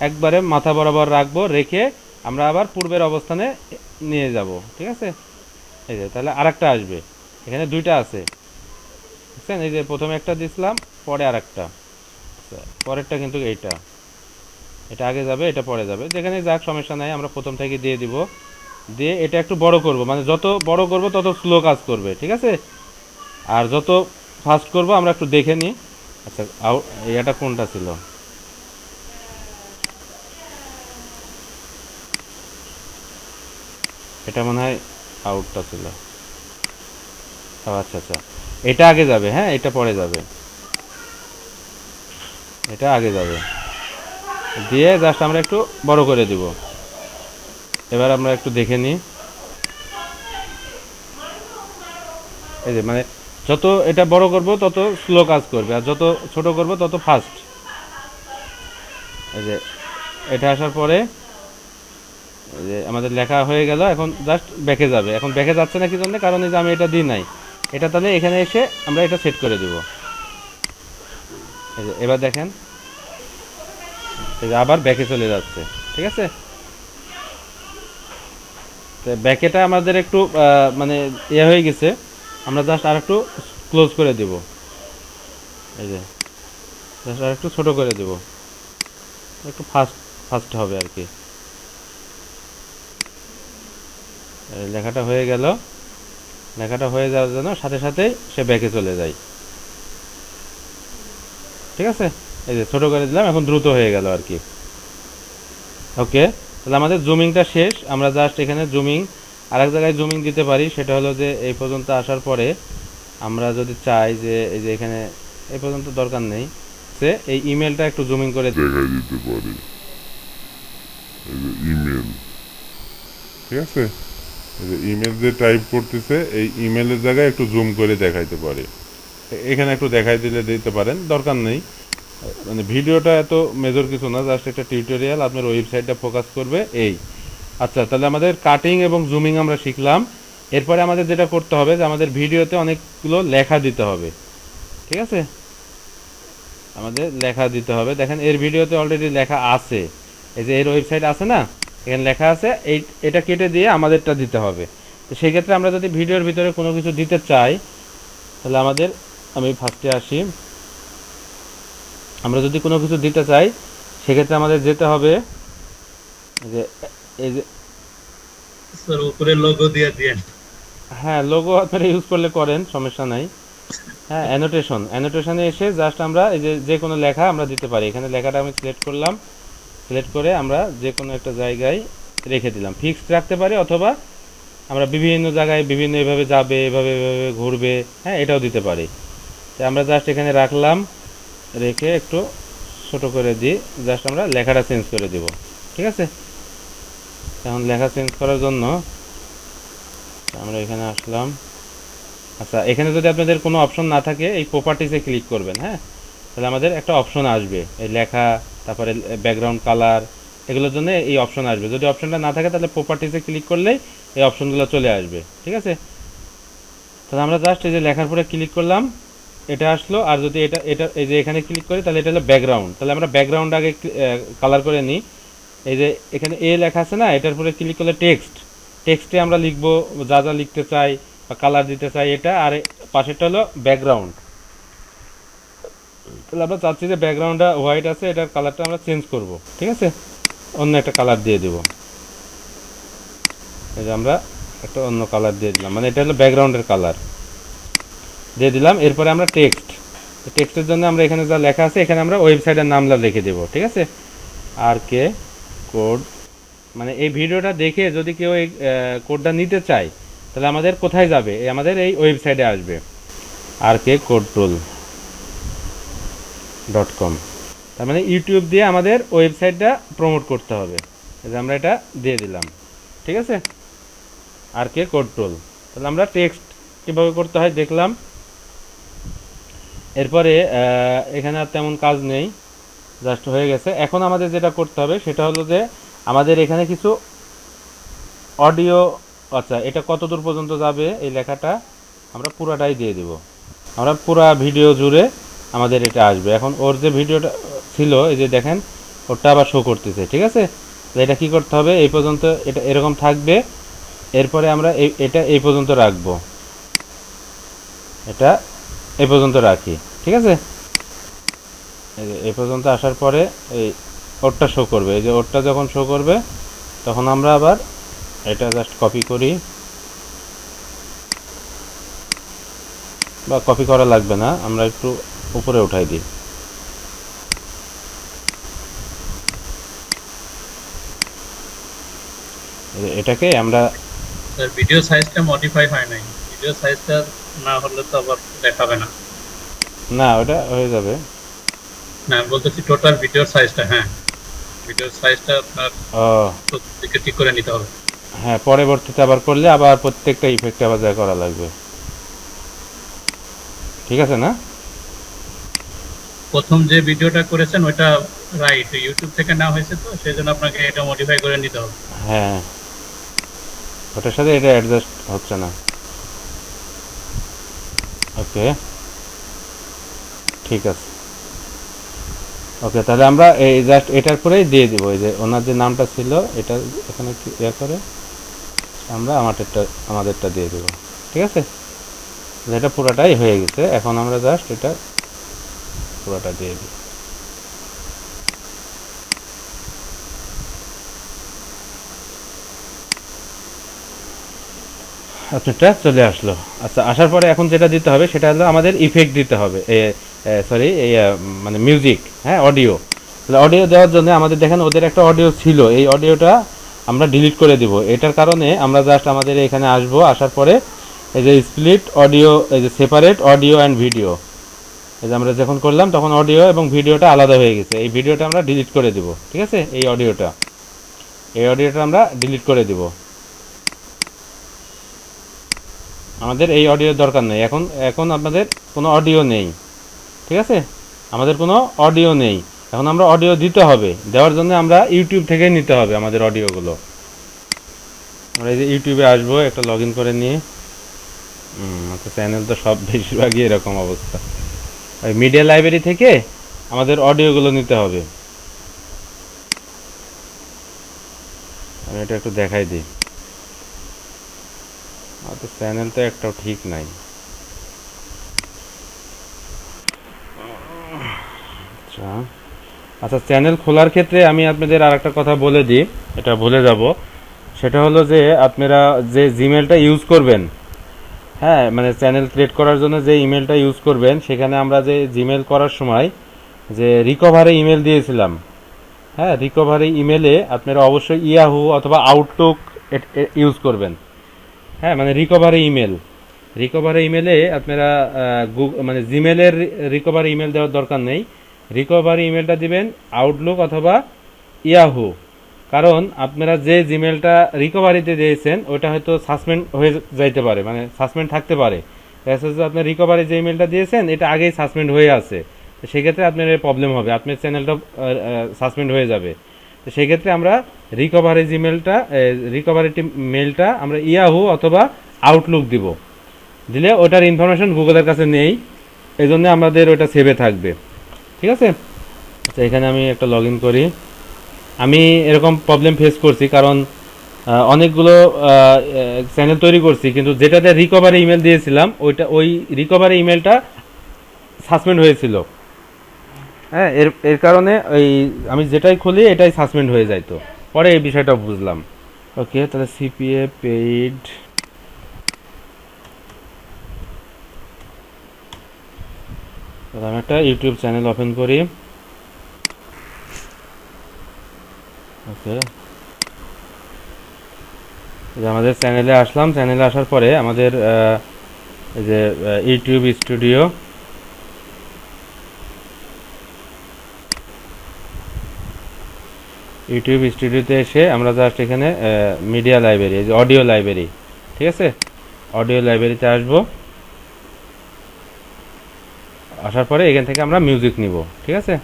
একবারে মাথা বরাবর রাখবো, রেখে আমরা আবার পূর্বের অবস্থানে নিয়ে যাব। ঠিক আছে, এই যে তাহলে আরেকটা আসবে, এখানে দুইটা আছে বুঝছেন। এই যে প্রথমে একটা দিছিলাম, পরে আরেকটা, পরেরটা কিন্তু এইটা, এটা আগে যাবে এটা পরে যাবে, যেখানে যাক সমস্যা নাই। আমরা প্রথম থেকে দিয়ে দিব, দিয়ে এটা একটু বড় করব, মানে যত বড় করব তত স্লো কাজ করবে। ঠিক আছে, আর যত ফাস্ট করব আমরা একটু দেখে নিই। আচ্ছা, এটা কোনটা ছিল? এটা মনে হয় আউটটা ছিল। আচ্ছা আচ্ছা, এটা আগে যাবে, হ্যাঁ এটা পরে যাবে, এটা আগে যাবে। দিয়ে জাস্ট আমরা একটু বড় করে দিব। এবার আমরা একটু দেখে নিই। এই যে মানে যত এটা বড় করব তত স্লো কাজ করবে, আর যত ছোট করব তত ফাস্ট। এই যে এটা আসার পরে এই যে আমাদের লেখা হয়ে গেল। এখন জাস্ট ব্যাকে যাবে। এখন ব্যাকে যাচ্ছে না কি জন্য? কারণ এই যে আমি এটা দিই নাই, এটা তাহলে এখানে এসে আমরা এটা সেট করে দিব। এই যে এবার দেখেন, এই যে আবার ব্যাকে চলে যাচ্ছে। ঠিক আছে, তো ব্যাকেটা আমাদের একটু মানে ইয়ে হয়ে গেছে, আমরা জাস্ট আর একটু ক্লোজ করে দেব। এই যে জাস্ট আর একটু ছোট করে দেব, একটু ফাস্ট হবে আর কি। লেখাটা হয়ে গেল। লেখাটা হয়ে যাওয়ার জন্য সাথে সাথেই সে ব্যাকে চলে যায়। ঠিক আছে, এই যে ছোট করে দিলাম, এখন দ্রুত হয়ে গেল আর কি। ওকে, তাহলে আমাদের জুমিংটা শেষ। আমরা জাস্ট এখানে জুমিং আরেক জায়গায় জুমিং দিতে পারি, সেটা হলো যে এই পর্যন্ত আসার পরে আমরা যদি চাই যে এই যে এখানে এই পর্যন্ত দরকার নেই, সে এই ইমেলটা একটু জুমিং করে দেখাই দিতে পারি। এই যে ইমেল, ঠিক আছে, এই যে ইমেল যে টাইপ করতেছে এই ইমেলের জায়গায় একটু জুম করে দেখাইতে পারে। এখানে একটু দেখাই দিতে পারেন, দরকার নেই। মানে ভিডিওটা এত মেজর কিছু না, জাস্ট একটা টিউটোরিয়াল, আপনার ওয়েবসাইটটা ফোকাস করবে এই। আচ্ছা, তাহলে আমাদের কাটিং এবং জুমিং আমরা শিখলাম। এরপরে আমাদের যেটা করতে হবে যে আমাদের ভিডিওতে অনেকগুলো লেখা দিতে হবে। ঠিক আছে, আমাদের লেখা দিতে হবে। দেখেন এর ভিডিওতে অলরেডি লেখা আছে, এই যে এর ওয়েবসাইট আছে না, এখানে লেখা আছে। এটা কেটে দিয়ে আমাদেরটা দিতে হবে। তো সেই ক্ষেত্রে আমরা যদি ভিডিওর ভিতরে কোনো কিছু দিতে চাই তাহলে আমাদের, আমি ফার্স্টে আসি, আমরা যদি কোনো কিছু দিতে চাই সেক্ষেত্রে আমাদের যেতে হবে যে এই যে, স্যার উপরে লোগো দিয়ে দেন। হ্যাঁ লোগো আপনারা ইউজ করলে করেন, সমস্যা নাই। হ্যাঁ, অ্যানোটেশনে এসে জাস্ট আমরা এই যে কোনো লেখা আমরা দিতে পারি। এখানে লেখাটা আমি সিলেক্ট করলাম, সিলেক্ট করে আমরা যে কোনো একটা জায়গায় রেখে দিলাম। ফিক্সড রাখতে পারি, অথবা আমরা বিভিন্ন জায়গায় বিভিন্ন এভাবে যাবে, এভাবে এভাবে ঘুরবে, হ্যাঁ এটাও দিতে পারি। তো আমরা জাস্ট এখানে রাখলাম, রেখে একটু ছোট করে দিই, জাস্ট আমরা লেখাটা চেঞ্জ করে দিব। ঠিক আছে, এখন লেখা চেঞ্জ করার জন্য আমরা এখানে আসলাম, আচ্ছা, এখানে যদি আপনাদের কোনো অপশন না থাকে এই প্রপার্টিসে ক্লিক করবেন। হ্যাঁ, তাহলে আমাদের একটা অপশন আসবে, এই লেখা, তারপরে ব্যাকগ্রাউন্ড কালার, এগুলোর জন্য এই অপশন আসবে। যদি অপশনটা না থাকে তাহলে প্রপার্টিসে ক্লিক করলেই এই অপশনগুলো চলে আসবে। ঠিক আছে, তাহলে আমরা জাস্ট এই যে লেখার পরে ক্লিক করলাম, এটা আসলো। আর যদি এটা এটা এই যে এখানে ক্লিক করি তাহলে এটা হলো ব্যাকগ্রাউন্ড। তাহলে আমরা ব্যাকগ্রাউন্ড আগে কালার করে নিই। এই যে এখানে এ লেখা আছে না, এটার উপরে ক্লিক করলে টেক্সটে আমরা লিখবো যা যা লিখতে চাই বা কালার দিতে চাই এটা। আর পাশেরটা হলো ব্যাকগ্রাউন্ড। তাহলে আমরা চাচ্ছি যে ব্যাকগ্রাউন্ডটা হোয়াইট আছে, এটার কালারটা আমরা চেঞ্জ করব। ঠিক আছে, অন্য একটা কালার দিয়ে দেব। এই যে আমরা একটা অন্য কালার দিয়ে দিলাম, মানে এটা হলো ব্যাকগ্রাউন্ডের কালার দিয়ে দিলাম। এরপরে আমরা টেক্সটের জন্য আমরা এখানে যা লেখা আছে এখানে আমরা ওয়েবসাইটের নামটা লিখে দেব। ঠিক আছে, আর কে কোড, মানে এই ভিডিওটা দেখে যদি কেউ এই কোডটা নিতে চায় তাহলে আমাদের কোথায় যাবে, আমাদের এই ওয়েবসাইটে আসবে rkcodetool.com। তার মানে ইউটিউব দিয়ে আমাদের ওয়েবসাইটটা প্রমোট করতে হবে। এই যে আমরা এটা দিয়ে দিলাম। ঠিক আছে, rkcodetool। তাহলে আমরা টেক্সট কীভাবে করতে হয় দেখলাম। এরপরে এখানে আর তেমন কাজ নেই, জাস্ট হয়ে গেছে। এখন আমাদের যেটা করতে হবে সেটা হলো যে আমাদের এখানে কিছু অডিও, আচ্ছা এটা কত দূর পর্যন্ত যাবে এই লেখাটা আমরা পুরাটাই দিয়ে দিব। আমরা পুরা ভিডিও জুড়ে আমাদের এটা আসবে। এখন ওর যে ভিডিওটা ছিল এই যে দেখেন ওটা আবার শো করতেছে। ঠিক আছে, এটা কি করতে হবে, এই পর্যন্ত এটা এরকম থাকবে। এরপরে আমরা এটা এই পর্যন্ত রাখবো, এটা এই পর্যন্ত রাখি। ঠিক আছে, এই পর্যন্ত আসার পরে এই ওরটা শো করবে। এই যে ওরটা যখন শো করবে তখন আমরা আবার এটা জাস্ট কপি করি, বা কপি করা লাগবে না, আমরা একটু উপরে উঠাই দিই। এটাকে আমরা স্যার ভিডিও সাইজটা মডিফাই হয় নাই, ভিডিও সাইজটা না হলে তো আবার দেখাবে না। না, ওটা হয়ে যাবে। না আমি বলতেছি টোটাল ভিডিওর সাইজটা, হ্যাঁ ভিডিওর সাইজটা আপনার ও প্রত্যেককে ঠিক করে নিতে হবে। হ্যাঁ, পরবর্তীতে আবার করলে আবার প্রত্যেকটা ইফেক্ট আবার যা করা লাগবে। ঠিক আছে না, প্রথম যে ভিডিওটা করেছেন ওইটা রাইট ইউটিউব থেকে নেওয়া হয়েছে, তো সেই জন্য আপনাকে এটা মডিফাই করে নিতে হবে। হ্যাঁ ওটার সাথে এটা অ্যাডজাস্ট হচ্ছে না। ওকে ঠিক আছে, ওকে তাহলে আমরা এই জাস্ট এটার পরেই দিয়ে দিব। এই যে ওনার যে নামটা ছিল এটা এখানে ইয়ে করে আমরা আমাদেরটা দিয়ে দেব। ঠিক আছে, এটা পুরোটাই হয়ে গেছে। এখন আমরা জাস্ট এটা পুরোটা দিয়ে দিই। আপনারটা চলে আসলো। আচ্ছা, আসার পরে এখন যেটা দিতে হবে সেটা হলো আমাদের ইফেক্ট দিতে হবে, সরি এই মানে মিউজিক, হ্যাঁ অডিও। তাহলে অডিও দেওয়ার জন্য আমাদের দেখেন ওদের একটা অডিও ছিল, এই অডিওটা আমরা ডিলিট করে দিব। এটার কারণে আমরা জাস্ট আমাদের এখানে আসবো, আসার পরে এই যে স্প্লিট অডিও, এই যে সেপারেট অডিও অ্যান্ড ভিডিও, এই যে আমরা যখন করলাম তখন অডিও এবং ভিডিওটা আলাদা হয়ে গেছে। এই ভিডিওটা আমরা ডিলিট করে দিব। ঠিক আছে, এই অডিওটা আমরা ডিলিট করে দিব। আমাদের এই অডিওর দরকার নেই। এখন আপনাদের কোনো অডিও নেই। ঠিক আছে, আমাদের কোনো অডিও নেই। এখন আমরা অডিও দিতে হবে, দেওয়ার জন্য আমরা ইউটিউব থেকে নিতে হবে আমাদের অডিওগুলো। আমরা এই যে ইউটিউবে আসবো, একটা লগ ইন করে নিয়ে, আচ্ছা চ্যানেল তো সব বেশিরভাগই এরকম অবস্থা। ওই মিডিয়া লাইব্রেরি থেকে আমাদের অডিওগুলো নিতে হবে। আমি এটা একটু দেখাই দিই। আমাদের চ্যানেল তো একটাও ঠিক নাই। আচ্ছা চ্যানেল খোলার ক্ষেত্রে আমি আপনাদের আর একটা কথা বলে দিই, এটা ভুলে যাব। সেটা হলো যে আপনারা যে জিমেলটা ইউজ করবেন, হ্যাঁ মানে চ্যানেল ক্রিয়েট করার জন্য যে ইমেলটা ইউজ করবেন, সেখানে আমরা যে জিমেল করার সময় যে রিকভারি ইমেল দিয়েছিলাম, হ্যাঁ রিকভারি ইমেলে আপনারা অবশ্যই ইয়াহু অথবা আউটলুক ইউজ করবেন। হ্যাঁ মানে রিকভারি ইমেলে আপনারা মানে জিমেলের রিকভারি ইমেল দেওয়ার দরকার নেই। রিকভারি ইমেলটা দিবেন আউটলুক অথবা ইয়াহু। কারণ আপনারা যে জিমেলটা রিকভারিতে দিয়েছেন ওটা হয়তো সাসপেন্ড হয়ে যাইতে পারে, মানে সাসপেন্ড থাকতে পারে। দেখা যাচ্ছে যে আপনার রিকভারি যে ইমেলটা দিয়েছেন এটা আগেই সাসপেন্ড হয়ে আছে, তো সেক্ষেত্রে আপনার প্রবলেম হবে, আপনার চ্যানেলটা সাসপেন্ড হয়ে যাবে। তো সেক্ষেত্রে আমরা রিকভারি জিমেলটা রিকভারি মেলটা আমরা ইয়াহু অথবা আউটলুক দিব, দিলে ওটার ইনফরমেশন গুগলের কাছে নেই, এই জন্য আমাদের ওটা সেভে থাকবে। ঠিক আছে, আচ্ছা এখানে আমি একটা লগ ইন করি। আমি এরকম প্রবলেম ফেস করছি, কারণ অনেকগুলো চ্যানেল তৈরি করছি, কিন্তু যেটাতে রিকভারি ইমেল দিয়েছিলাম ওই রিকভারি ইমেলটা সাসপেন্ড হয়েছিল। হ্যাঁ, এর কারণে আমি যেটাই খুলি এটাই সাসপেন্ড হয়ে যাইতো, পরে এই বিষয়টা বুঝলাম। ওকে, তাহলে সিপিএ পেইড, আমি একটা ইউটিউব চ্যানেল ওপেন করি। ওকে, আমাদের চ্যানেলে আসলাম, চ্যানেলে আসার পরে আমাদের এই যে ইউটিউব স্টুডিও, ইউটিউব স্টুডিওতে এসে আমরা জাস্ট এখানে মিডিয়া লাইব্রেরি, এই যে অডিও লাইব্রেরি, ঠিক আছে, অডিও লাইব্রেরিতে আসবো। আসার পরে এখান থেকে আমরা মিউজিক নিব, ঠিক আছে,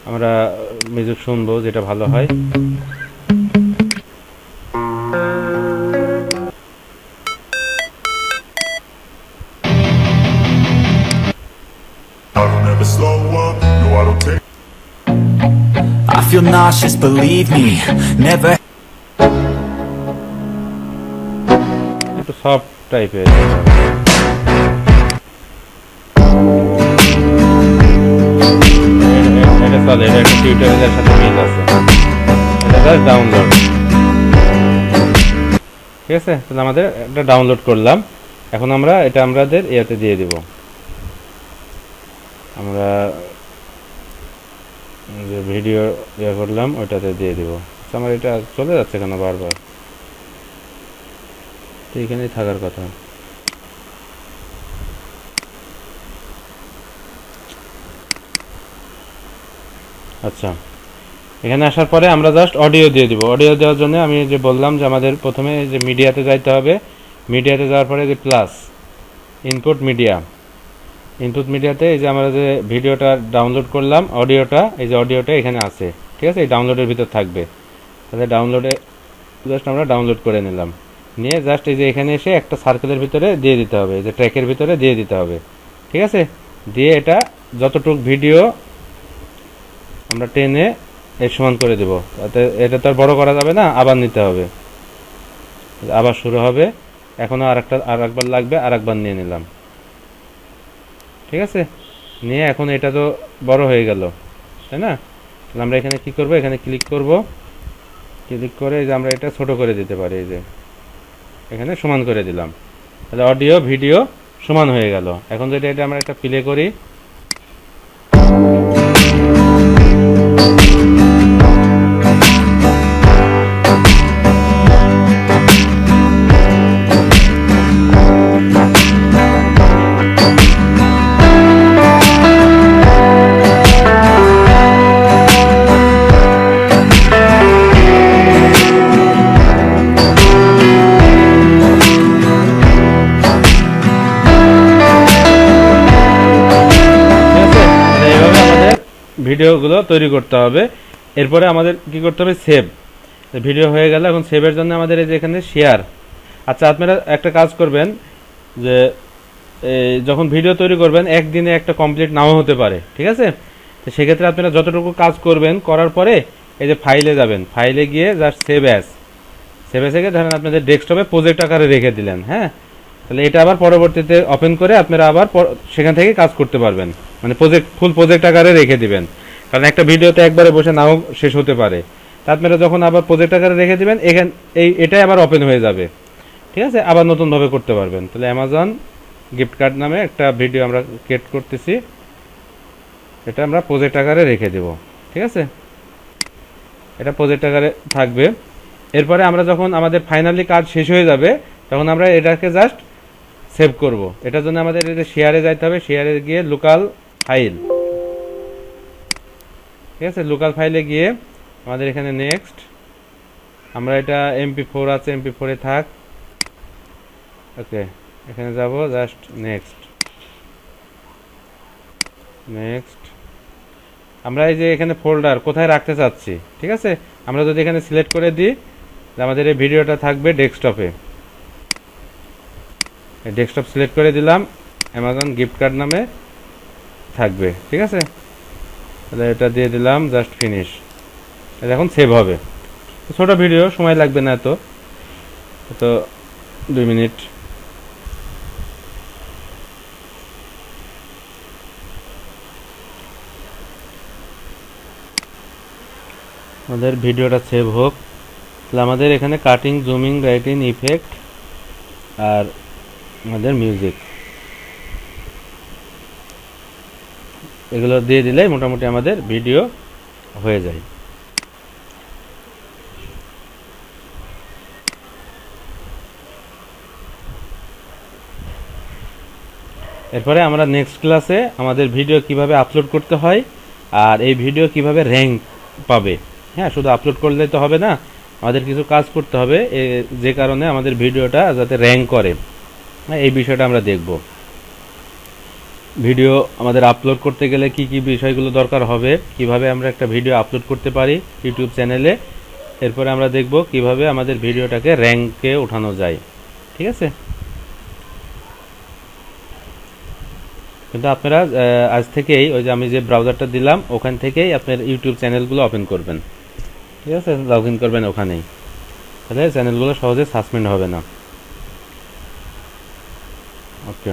আমরা মিউজিক শুনবো যেটা ভালো হয়। I feel nauseous, believe me, never. একটু সফট টাইপের, এটা চলে, এটা একটা টিউটোরিয়ালের সাথে মিল আছে, এটা জাস্ট ডাউনলোড। ঠিক আছে, তাহলে আমাদের এটা ডাউনলোড করলাম, এখন আমরা এটা আমাদের ইয়াতে দিয়ে দিব, আমরা যে ভিডিও ইয়ে করলাম ওইটাতে দিয়ে দিব। আমার এটা চলে যাচ্ছে কেন বারবার, তো এখানেই থাকার কথা। আচ্ছা, এখানে আসার পরে আমরা জাস্ট অডিও দিয়ে দিব। অডিও দেওয়ার জন্য আমি যে বললাম যে আমাদের প্রথমে যে মিডিয়াতে যাইতে হবে, মিডিয়াতে যাওয়ার পরে যে প্লাস ইনপুট মিডিয়া, ইনপুট মিডিয়াতে এই যে আমরা যে ভিডিওটা ডাউনলোড করলাম অডিওটা, এই যে অডিওটা এখানে আছে, ঠিক আছে, এই ডাউনলোডের ভিতর থাকবে। তাহলে ডাউনলোডে জাস্ট আমরা ডাউনলোড করে নিলাম, নিয়ে জাস্ট এই যে এখানে এসে একটা সার্কেলের ভিতরে দিয়ে দিতে হবে, এই যে ট্র্যাকের ভিতরে দিয়ে দিতে হবে, ঠিক আছে, দিয়ে এটা যতটুক ভিডিও আমরা টেনে এর সমান করে দেব, তাতে এটা তো আর বড় করা যাবে না, আবার নিতে হবে, আবার শুরু হবে, এখনও আরেকবার লাগবে, আরেকবার নিয়ে নিলাম, ঠিক আছে, নিয়ে এখন এটা তো বড় হয়ে গেল, তাই না? তাহলে আমরা এখানে কি করব, এখানে ক্লিক করব, ক্লিক করে যে আমরা এটা ছোট করে দিতে পারি, এই যে এখানে সমান করে দিলাম, তাহলে অডিও ভিডিও সমান হয়ে গেল। এখন যদি এটা আমরা একটা প্লে করি, ভিডিওগুলো তৈরি করতে হবে। এরপরে আমাদের কি করতে হবে, সেভ। ভিডিও হয়ে গেল, এখন সেভের জন্য আমাদের এই যে এখানে শেয়ার। আচ্ছা, আপনারা একটা কাজ করবেন যে যখন ভিডিও তৈরি করবেন একদিনে একটা কমপ্লিট নাও হতে পারে, ঠিক আছে, তো সেক্ষেত্রে আপনারা যতটুকু কাজ করবেন করার পরে এই যে ফাইলে যাবেন, ফাইলে গিয়ে জাস্ট সেভ অ্যাজ, সেভ অ্যাজে গিয়ে ধরেন আপনাদের ডেস্কটপে প্রজেক্ট আকারে রেখে দিলেন, হ্যাঁ, তাহলে এটা আবার পরবর্তীতে ওপেন করে আপনারা আবার সেখান থেকে কাজ করতে পারবেন, মানে ফুল প্রজেক্ট আকারে রেখে দিবেন, কারণ একটা ভিডিওতে একবারে বসে নাও শেষ হতে পারে। তা আপনারা যখন আবার প্রজেক্ট আকারে রেখে দিবেন এটাই আবার ওপেন হয়ে যাবে, ঠিক আছে, আবার নতুনভাবে করতে পারবেন। তাহলে অ্যামাজন গিফট কার্ড নামে একটা ভিডিও আমরা ক্রিয়েট করতেছি, এটা আমরা প্রজেক্ট আকারে রেখে দেব, ঠিক আছে, এটা প্রজেক্ট আকারে থাকবে। এরপরে আমরা যখন আমাদের ফাইনালি কাজ শেষ হয়ে যাবে তখন আমরা এটাকে জাস্ট সেভ করব। এটার জন্য আমাদের এটা শেয়ারে যাইতে হবে, শেয়ারে গিয়ে লোকাল ফাইল, ঠিক আছে, লোকাল ফাইলে গিয়ে আমাদের এখানে নেক্সট, আমরা এটা MP4 আছে, MP4 এ থাক, ওকে, এখানে যাব, জাস্ট নেক্সট নেক্সট। আমরা এই যে এখানে ফোল্ডার কোথায় রাখতে চাচ্ছি, ঠিক আছে, আমরা যদি এখানে সিলেক্ট করে দিই যে আমাদের এই ভিডিওটা থাকবে ডেস্কটপে, ডেস্কটপ সিলেক্ট করে দিলাম, অ্যামাজন গিফট কার্ড নামে থাকবে, ঠিক আছে। তাহলে এটা দিয়ে দিলাম, জাস্ট ফিনিশ। এটা এখন সেভ হবে। ছোট ভিডিও, সময় লাগবে না এত, তো 2 মিনিট। আমাদের ভিডিওটা সেভ হোক। তাহলে আমাদের এখানে কাটিং, জুমিং, রাইটিং, ইফেক্ট আর আমাদের মিউজিক, এগুলো দিয়ে দিলে মোটামুটি আমাদের ভিডিও হয়ে যায়। এরপরে আমরা নেক্সট ক্লাসে আমাদের ভিডিও কিভাবে আপলোড করতে হয় আর এই ভিডিও কিভাবে র্যাঙ্ক পাবে। হ্যাঁ, শুধু আপলোড করলে তো হবে না, আমাদের কিছু কাজ করতে হবে যে কারণে আমাদের ভিডিওটা যাতে র্যাঙ্ক করে। হ্যাঁ, এই বিষয়টা আমরা দেখব। ভিডিও আমাদের আপলোড করতে গেলে কি কি বিষয়গুলো দরকার হবে, কিভাবে আমরা একটা ভিডিও আপলোড করতে পারি ইউটিউব চ্যানেলে। এরপরে আমরা দেখব কিভাবে আমাদের ভিডিওটাকে র্যাঙ্কে ওঠানো যায়, ঠিক আছে। কিন্তু আপনারা আজ থেকেই ওই যে আমি যে ব্রাউজারটা দিলাম ওখান থেকেই আপনার ইউটিউব চ্যানেলগুলো ওপেন করবেন, ঠিক আছে, লগ ইন করবেন ওখানেই, তাহলে চ্যানেলগুলো সহজে সাসপেন্ড হবে না। ওকে,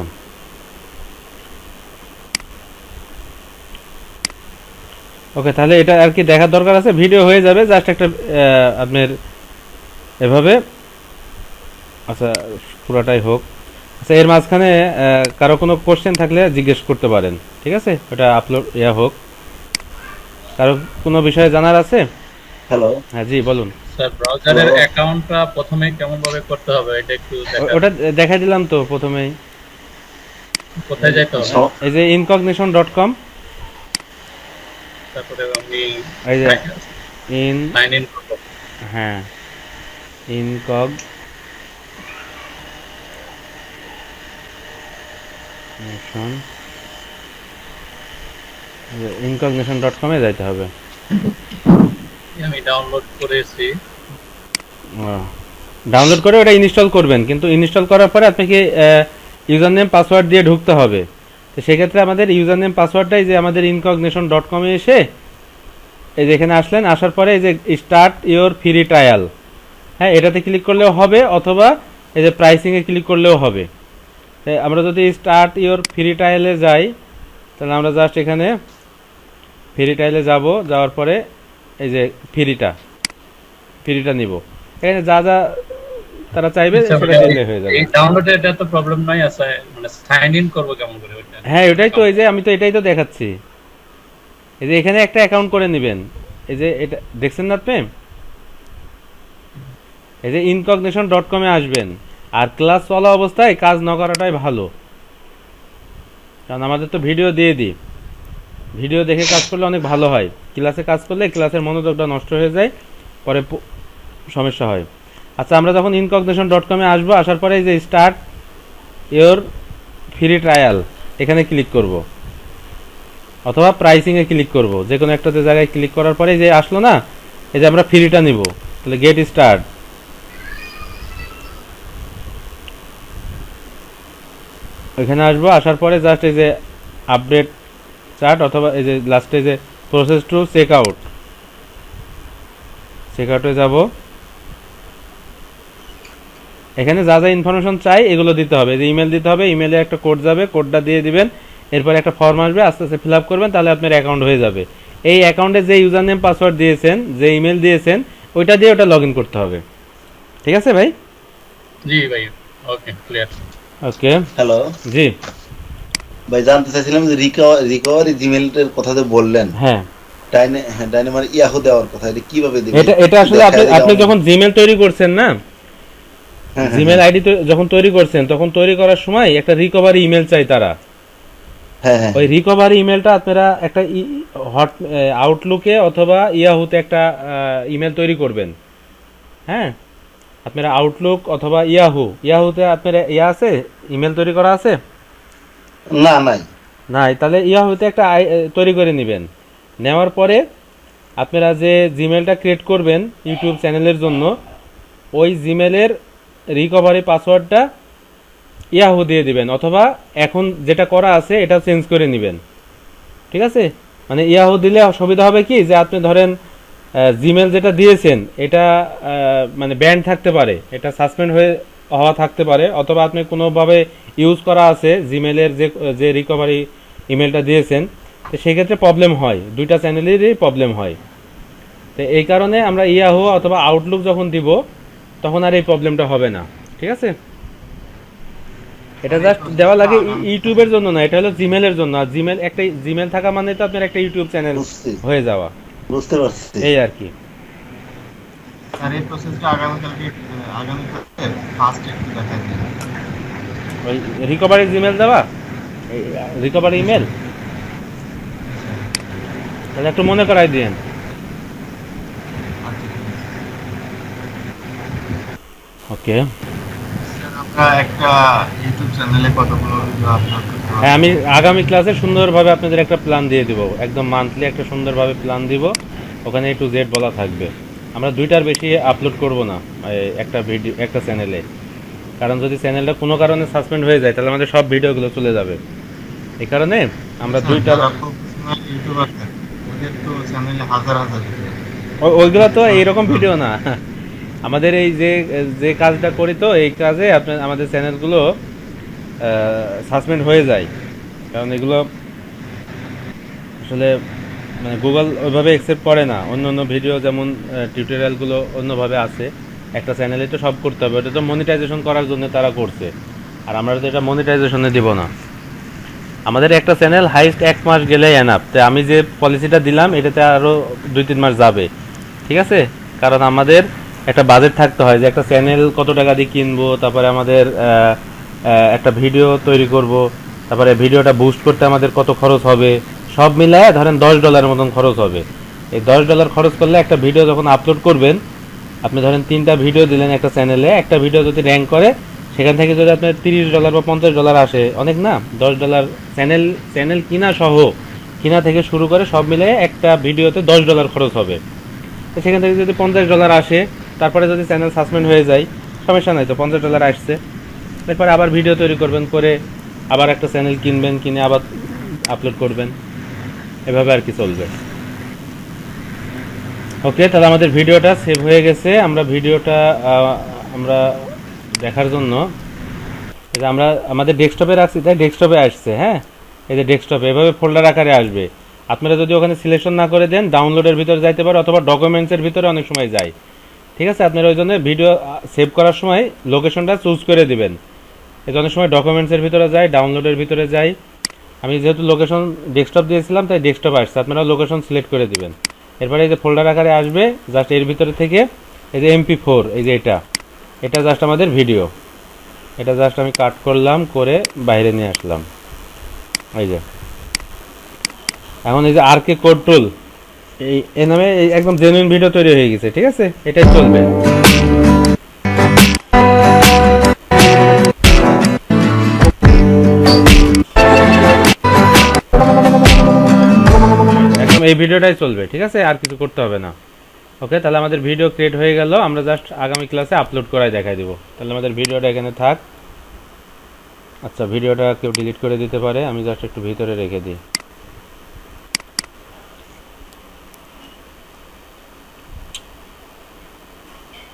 ওকে, তাহলে এটা আর কি দেখার দরকার আছে, ভিডিও হয়ে যাবে, জাস্ট একটা আপনার এভাবে, আচ্ছা পুরোটাই হোক। আচ্ছা, এর মাঝখানে কারো কোনো কোশ্চেন থাকলে জিজ্ঞেস করতে পারেন, ঠিক আছে, ওটা আপলোড হোক। কারো কোনো বিষয়ে জানার আছে? হ্যালো, হ্যাঁ জি বলুন। স্যার ব্রাউজারের অ্যাকাউন্টটা প্রথমে কেমন ভাবে করতে হবে এটা একটু দেখান। ওটা দেখাই দিলাম তো প্রথমেই, কোথায় যেতে হবে? এই যে incognition.com, তারপরে আমি এই যে ইন, সাইন ইন করব। হ্যাঁ, incog incognition.com এ যাইতে হবে। আমি ডাউনলোড করেছি। ডাউনলোড করে ওটা ইনস্টল করবেন, কিন্তু ইনস্টল করার পরে আপনাকে ইউজার নেম পাসওয়ার্ড দিয়ে ঢুকতে হবে। তো সেক্ষেত্রে আমাদের ইউজার নেম পাসওয়ার্ডটাই যে আমাদের incognition.com এ এসে এই যে এখানে আসলেন, আসার পরে এই যে স্টার্ট ইওর ফ্রি ট্রায়াল, হ্যাঁ এটাতে ক্লিক করলেও হবে, অথবা এই যে প্রাইসিংয়ে ক্লিক করলেও হবে। আমরা যদি স্টার্ট ইওর ফ্রি ট্রায়ালে যাই, তাহলে আমরা জাস্ট এখানে ফ্রি ট্রায়ালে যাব, যাওয়ার পরে এই যে ফ্রিটা নিব, এখানে যা যা তারা চাইবে সেটা দিলে হয়ে যাবে। এই ডাউনলোডে এটা তো প্রবলেম নাই, আছে মানে সাইন ইন করব কেমন করে ওইটা? হ্যাঁ ওটাই তো, এই যে আমি তো এটাই তো দেখাচ্ছি। এই যে এখানে একটা অ্যাকাউন্ট করে নেবেন, এই যে এটা দেখছেন না আপনি, এই যে incognition.com এ আসবেন। আর ক্লাস চলা অবস্থায় কাজ না করাটাই ভালো, কারণ আমাদের তো ভিডিও দিয়ে দিই, ভিডিও দেখে কাজ করলে অনেক ভালো হয়। ক্লাসে কাজ করলে ক্লাসের মনোযোগটা নষ্ট হয়ে যায়, পরে সমস্যা হয়। আচ্ছা, আমরা যখন incognition.com এ আসবো, আসার পরে এই যে স্টার্ট ইওর ফ্রি ট্রায়াল এখানে ক্লিক করব, অথবা প্রাইসিংয়ে ক্লিক করব, যে কোনো একটাতে জায়গায় ক্লিক করার পরে যে আসলো না, এই যে আমরা ফ্রিটা নিব, তাহলে গেট স্টার্ট। এখানে আসবো, আসার পরে জাস্ট এই যে আপডেট চার্ট, অথবা এই যে লাস্টে যে প্রসেস টু চেক আউটে যাব। এখানে যা যা ইনফরমেশন চাই এগুলো দিতে হবে, যে ইমেল দিতে হবে, ইমেলে একটা কোড যাবে, কোডটা দিয়ে দিবেন, এরপর একটা ফর্ম আসবে, আস্তে আস্তে ফিল আপ করবেন, তাহলে আপনার অ্যাকাউন্ট হয়ে যাবে। এই অ্যাকাউন্টে যে ইউজার নেম পাসওয়ার্ড দিয়েছেন, যে ইমেল দিয়েছেন, ওইটা দিয়ে ওটা লগ ইন করতে হবে, ঠিক আছে ভাই? জি ভাই, ওকে ক্লিয়ার। ওকে, হ্যালো জি ভাই, জানতে চাইছিলাম যে রিকভারি জিমেইলের কথা যে বললেন, হ্যাঁ, ডাইনামার ইয়াহু দেওয়ার কথা, এটা কিভাবে দিবেন? এটা আসলে আপনি যখন জিমেল তৈরি করছেন না, জিমেল আইডি যখন তৈরি করছেন, তখন তৈরি করার সময় একটা রিকভারি ইমেল চাই তারা। হ্যাঁ হ্যাঁ, ওই রিকভারি ইমেলটা আপনারা একটা হট আউটলুকে অথবা ইয়াহুতে একটা ইমেল তৈরি করবেন। হ্যাঁ, আপনারা আউটলুক অথবা ইয়াহুতে আপনার ইয়া আছে, ইমেল তৈরি করা আছে? না, নাই। নাই, তাহলে ইয়াহুতে একটা তৈরি করে নেবেন। নেওয়ার পরে আপনারা যে জিমেলটা ক্রিয়েট করবেন ইউটিউব চ্যানেলের জন্য, ওই জিমেলের রিকভারি পাসওয়ার্ডটা ইয়াহু দিয়ে দিবেন, অথবা এখন যেটা করা আছে এটা চেঞ্জ করে নেবেন। ঠিক আছে, মানে ইয়াহু দিলে সুবিধা হবে কি, যে আপনি ধরেন জিমেল যেটা দিয়েছেন এটা মানে ব্যান্ড থাকতে পারে, এটা সাসপেন্ড হওয়া থাকতে পারে, অথবা আপনি কোনোভাবে ইউজ করা আছে জিমেলের যে রিকভারি ইমেলটা দিয়েছেন, তো সেক্ষেত্রে প্রবলেম হয়, দুইটা চ্যানেলেরই প্রবলেম হয়। তো এই কারণে আমরা ইয়াহু অথবা আউটলুক যখন দিব তখন আর এই প্রবলেমটা হবে না। ঠিক আছে, এটা জাস্ট দেওয়া লাগে ইউটিউবের জন্য না, এটা হলো জিমেলের জন্য। আর একটা জিমেল থাকা মানে তো আপনার একটা ইউটিউব চ্যানেল হয়ে যাওয়া, বুঝতে পারছি। এই আর কি। স্যার এই প্রসেসটা আগামীকালকে ফার্স্ট একটু দেখাই দিন। ওই রিকভারি জিমেল দেওয়া, রিকভারি ইমেল, তাহলে একটু মনে করাই দিন। ওকে, আমরা একটা ইউটিউব চ্যানেলে কতগুলো ভিডিও আপলোড করতে পারি? হ্যাঁ, আমি আগামী ক্লাসে সুন্দরভাবে আপনাদের একটা প্ল্যান দিয়ে দিব, একদম মান্থলি একটা সুন্দরভাবে প্ল্যান দিব, ওখানে A to Z বলা থাকবে। আমরা 2টার বেশি আপলোড করব না একটা ভিডিও একটা চ্যানেলে, কারণ যদি চ্যানেলটা কোনো কারণে সাসপেন্ড হয়ে যায় তাহলে আমাদের সব ভিডিওগুলো চলে যাবে। এই কারণে আমরা 2টার, প্রফেশনাল ইউটিউবার ওদের তো চ্যানেলে হাজার হাজার ভিডিও। ওইগুলো তো এইরকম ভিডিও না। আমাদের এই যে কাজটা করি, তো এই কাজে আমাদের চ্যানেলগুলো সাসপেন্ড হয়ে যায়, কারণ এগুলো আসলে মানে গুগল ওইভাবে অ্যাকসেপ্ট করে না। অন্য অন্য ভিডিও যেমন টিউটোরিয়ালগুলো অন্যভাবে আছে, একটা চ্যানেলে তো সব করতে হবে, ওটা তো মনিটাইজেশন করার জন্য তারা করছে, আর আমরা তো এটা মনিটাইজেশনে দিব না। আমাদের একটা চ্যানেল হাইস্ট 1 মাস গেলেই এনাফ। তো আমি যে পলিসিটা দিলাম এটাতে আরও 2-3 মাস যাবে। ঠিক আছে, কারণ আমাদের একটা বাজেট থাকতে হয় যে একটা চ্যানেল কত টাকা দিয়ে কিনবো, তারপরে আমাদের একটা ভিডিও তৈরি করব, তারপরে ভিডিওটা বুস্ট করতে আমাদের কত খরচ হবে, সব মিলায় ধরেন $10 মতন খরচ হবে। এই $10 খরচ করলে একটা ভিডিও যখন আপলোড করবেন, আপনি ধরেন 3টা ভিডিও দিলেন একটা চ্যানেলে, একটা ভিডিও যদি র্যাঙ্ক করে সেখান থেকে যদি আপনার $30 বা $50 আসে, অনেক না? $10 চ্যানেল কিনা থেকে শুরু করে সব মিলিয়ে একটা ভিডিওতে $10 খরচ হবে। তো সেখান থেকে যদি $50 আসে, তারপরে যদি চ্যানেল সাসপেন্ড হয়ে যায়, সমস্যা নাই, তো $50 আসছে, এরপরে আবার ভিডিও তৈরি করবেন, করে আবার একটা চ্যানেল কিনবেন, কিনে আবার আপলোড করবেন, এভাবে আর কি চলবে। ওকে, তাহলে আমাদের ভিডিওটা সেভ হয়ে গেছে। আমরা ভিডিওটা আমরা দেখার জন্য এটা আমরা আমাদের ডেস্কটপে রাখছি, তাই ডেস্কটপে আসছে। হ্যাঁ, এই যে ডেস্কটপে এভাবে ফোল্ডার আকারে আসবে। আপনারা যদি ওখানে সিলেকশন না করে দেন, ডাউনলোডের ভিতরে যাইতে পারে, অথবা ডকুমেন্টসের ভিতরে অনেক সময় যায়। ঠিক আছে, আপনারা ওই জন্য ভিডিও সেভ করার সময় লোকেশনটা চুজ করে দিবেন। এই অনেক সময় ডকুমেন্টসের ভিতরে যায়, ডাউনলোডের ভিতরে যায়। আমি যেহেতু লোকেশন ডেস্কটপ দিয়েছিলাম তাই ডেস্কটপ আসছে, আপনারা লোকেশন সিলেক্ট করে দিবেন। এরপরে এই যে ফোল্ডার আকারে আসবে, জাস্ট এর ভিতরে থেকে এই যে MP4, এই যে এটা জাস্ট আমাদের ভিডিও, এটা জাস্ট আমি কাট করলাম, করে বাইরে নিয়ে আসলাম। এই যে এখন এই যে RK কোড টুল, এই নামে একদম জেনুইন ভিডিও তৈরি হয়ে গেছে। ঠিক আছে, এটাই চলবে। একদম এই ভিডিওটাই চলবে। ঠিক আছে, আর কিছু করতে হবে না। ওকে, তাহলে আমাদের ভিডিও ক্রিয়েট হয়ে গেল। আমরা জাস্ট আগামী ক্লাসে আপলোড করাই দেখাই দিব। তাহলে আমাদের ভিডিওটা এখানে থাক। আচ্ছা, ভিডিওটা কেউ ডিলিট করে দিতে পারে, আমি জাস্ট একটু ভিতরে রেখে দিই।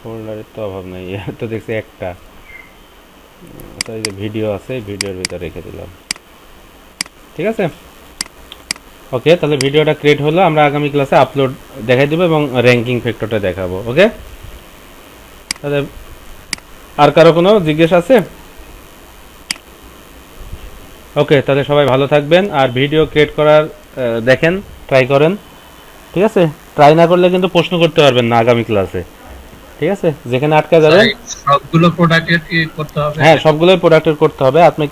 ফোল্ডারের তো অভাব নাই, তো দেখছি একটা। আচ্ছা, এই যে ভিডিও আছে, ভিডিওর ভিতরে রেখে দিলাম। ঠিক আছে, ওকে, তাহলে ভিডিওটা ক্রিয়েট হলো। আমরা আগামী ক্লাসে আপলোড দেখাই দেবো এবং র্যাঙ্কিং ফ্যাক্টরটা দেখাবো। ওকে, তাহলে আর কারো কোনো জিজ্ঞেস আছে? ওকে, তাহলে সবাই ভালো থাকবেন, আর ভিডিও ক্রিয়েট করার দেখেন, ট্রাই করেন। ঠিক আছে, ট্রাই না করলে কিন্তু প্রশ্ন করতে পারবেন না আগামী ক্লাসে। ঠিক আছে, যেখানে আটকা যাবেন। সবগুলো প্রোডাক্টের কি করতে হবে? হ্যাঁ, সবগুলোই প্রোডাক্টের করতে হবে। আপনি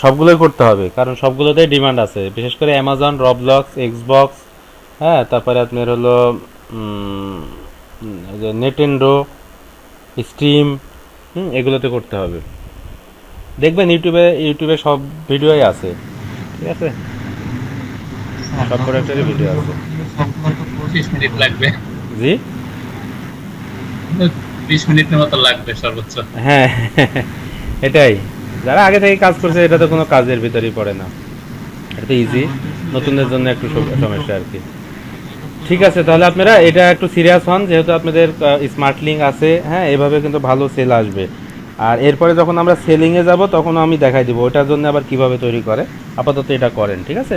সবগুলোই করতে হবে, কারণ সবগুলোতেই ডিমান্ড আছে, বিশেষ করে অ্যামাজন, রবলক্স, এক্সবক্স, হ্যাঁ, তারপরে আপনার হলো যে নেটেন্ডো, স্ট্রিম এগুলোতে করতে হবে। দেখবেন ইউটিউবে সব ভিডিওই আছে, ঠিক আছে, সব প্রোডাক্টেরই ভিডিও আছে। 25 মিনিট লাগবে, জি 20 মিনিটের মতো লাগবে সর্বোচ্চ। হ্যাঁ এটাই, যারা আগে থেকে কাজ করছে এটা তো কোনো কাজের ভিতরেই পড়ে না, এটা তো ইজি, নতুনদের জন্য একটু সমস্যা আর কি। ঠিক আছে, তাহলে আপনারা এটা একটু সিরিয়াস হন, যেহেতু আপনাদের স্মার্ট লিঙ্ক আছে, হ্যাঁ এভাবে কিন্তু ভালো সেল আসবে। আর এরপরে যখন আমরা সেলিংয়ে যাব তখন আমি দেখাই দিব ওটার জন্য আবার কিভাবে তৈরি করে। আপাতত এটা করেন, ঠিক আছে।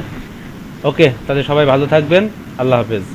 ওকে, তাহলে সবাই ভালো থাকবেন, আল্লাহ হাফেজ।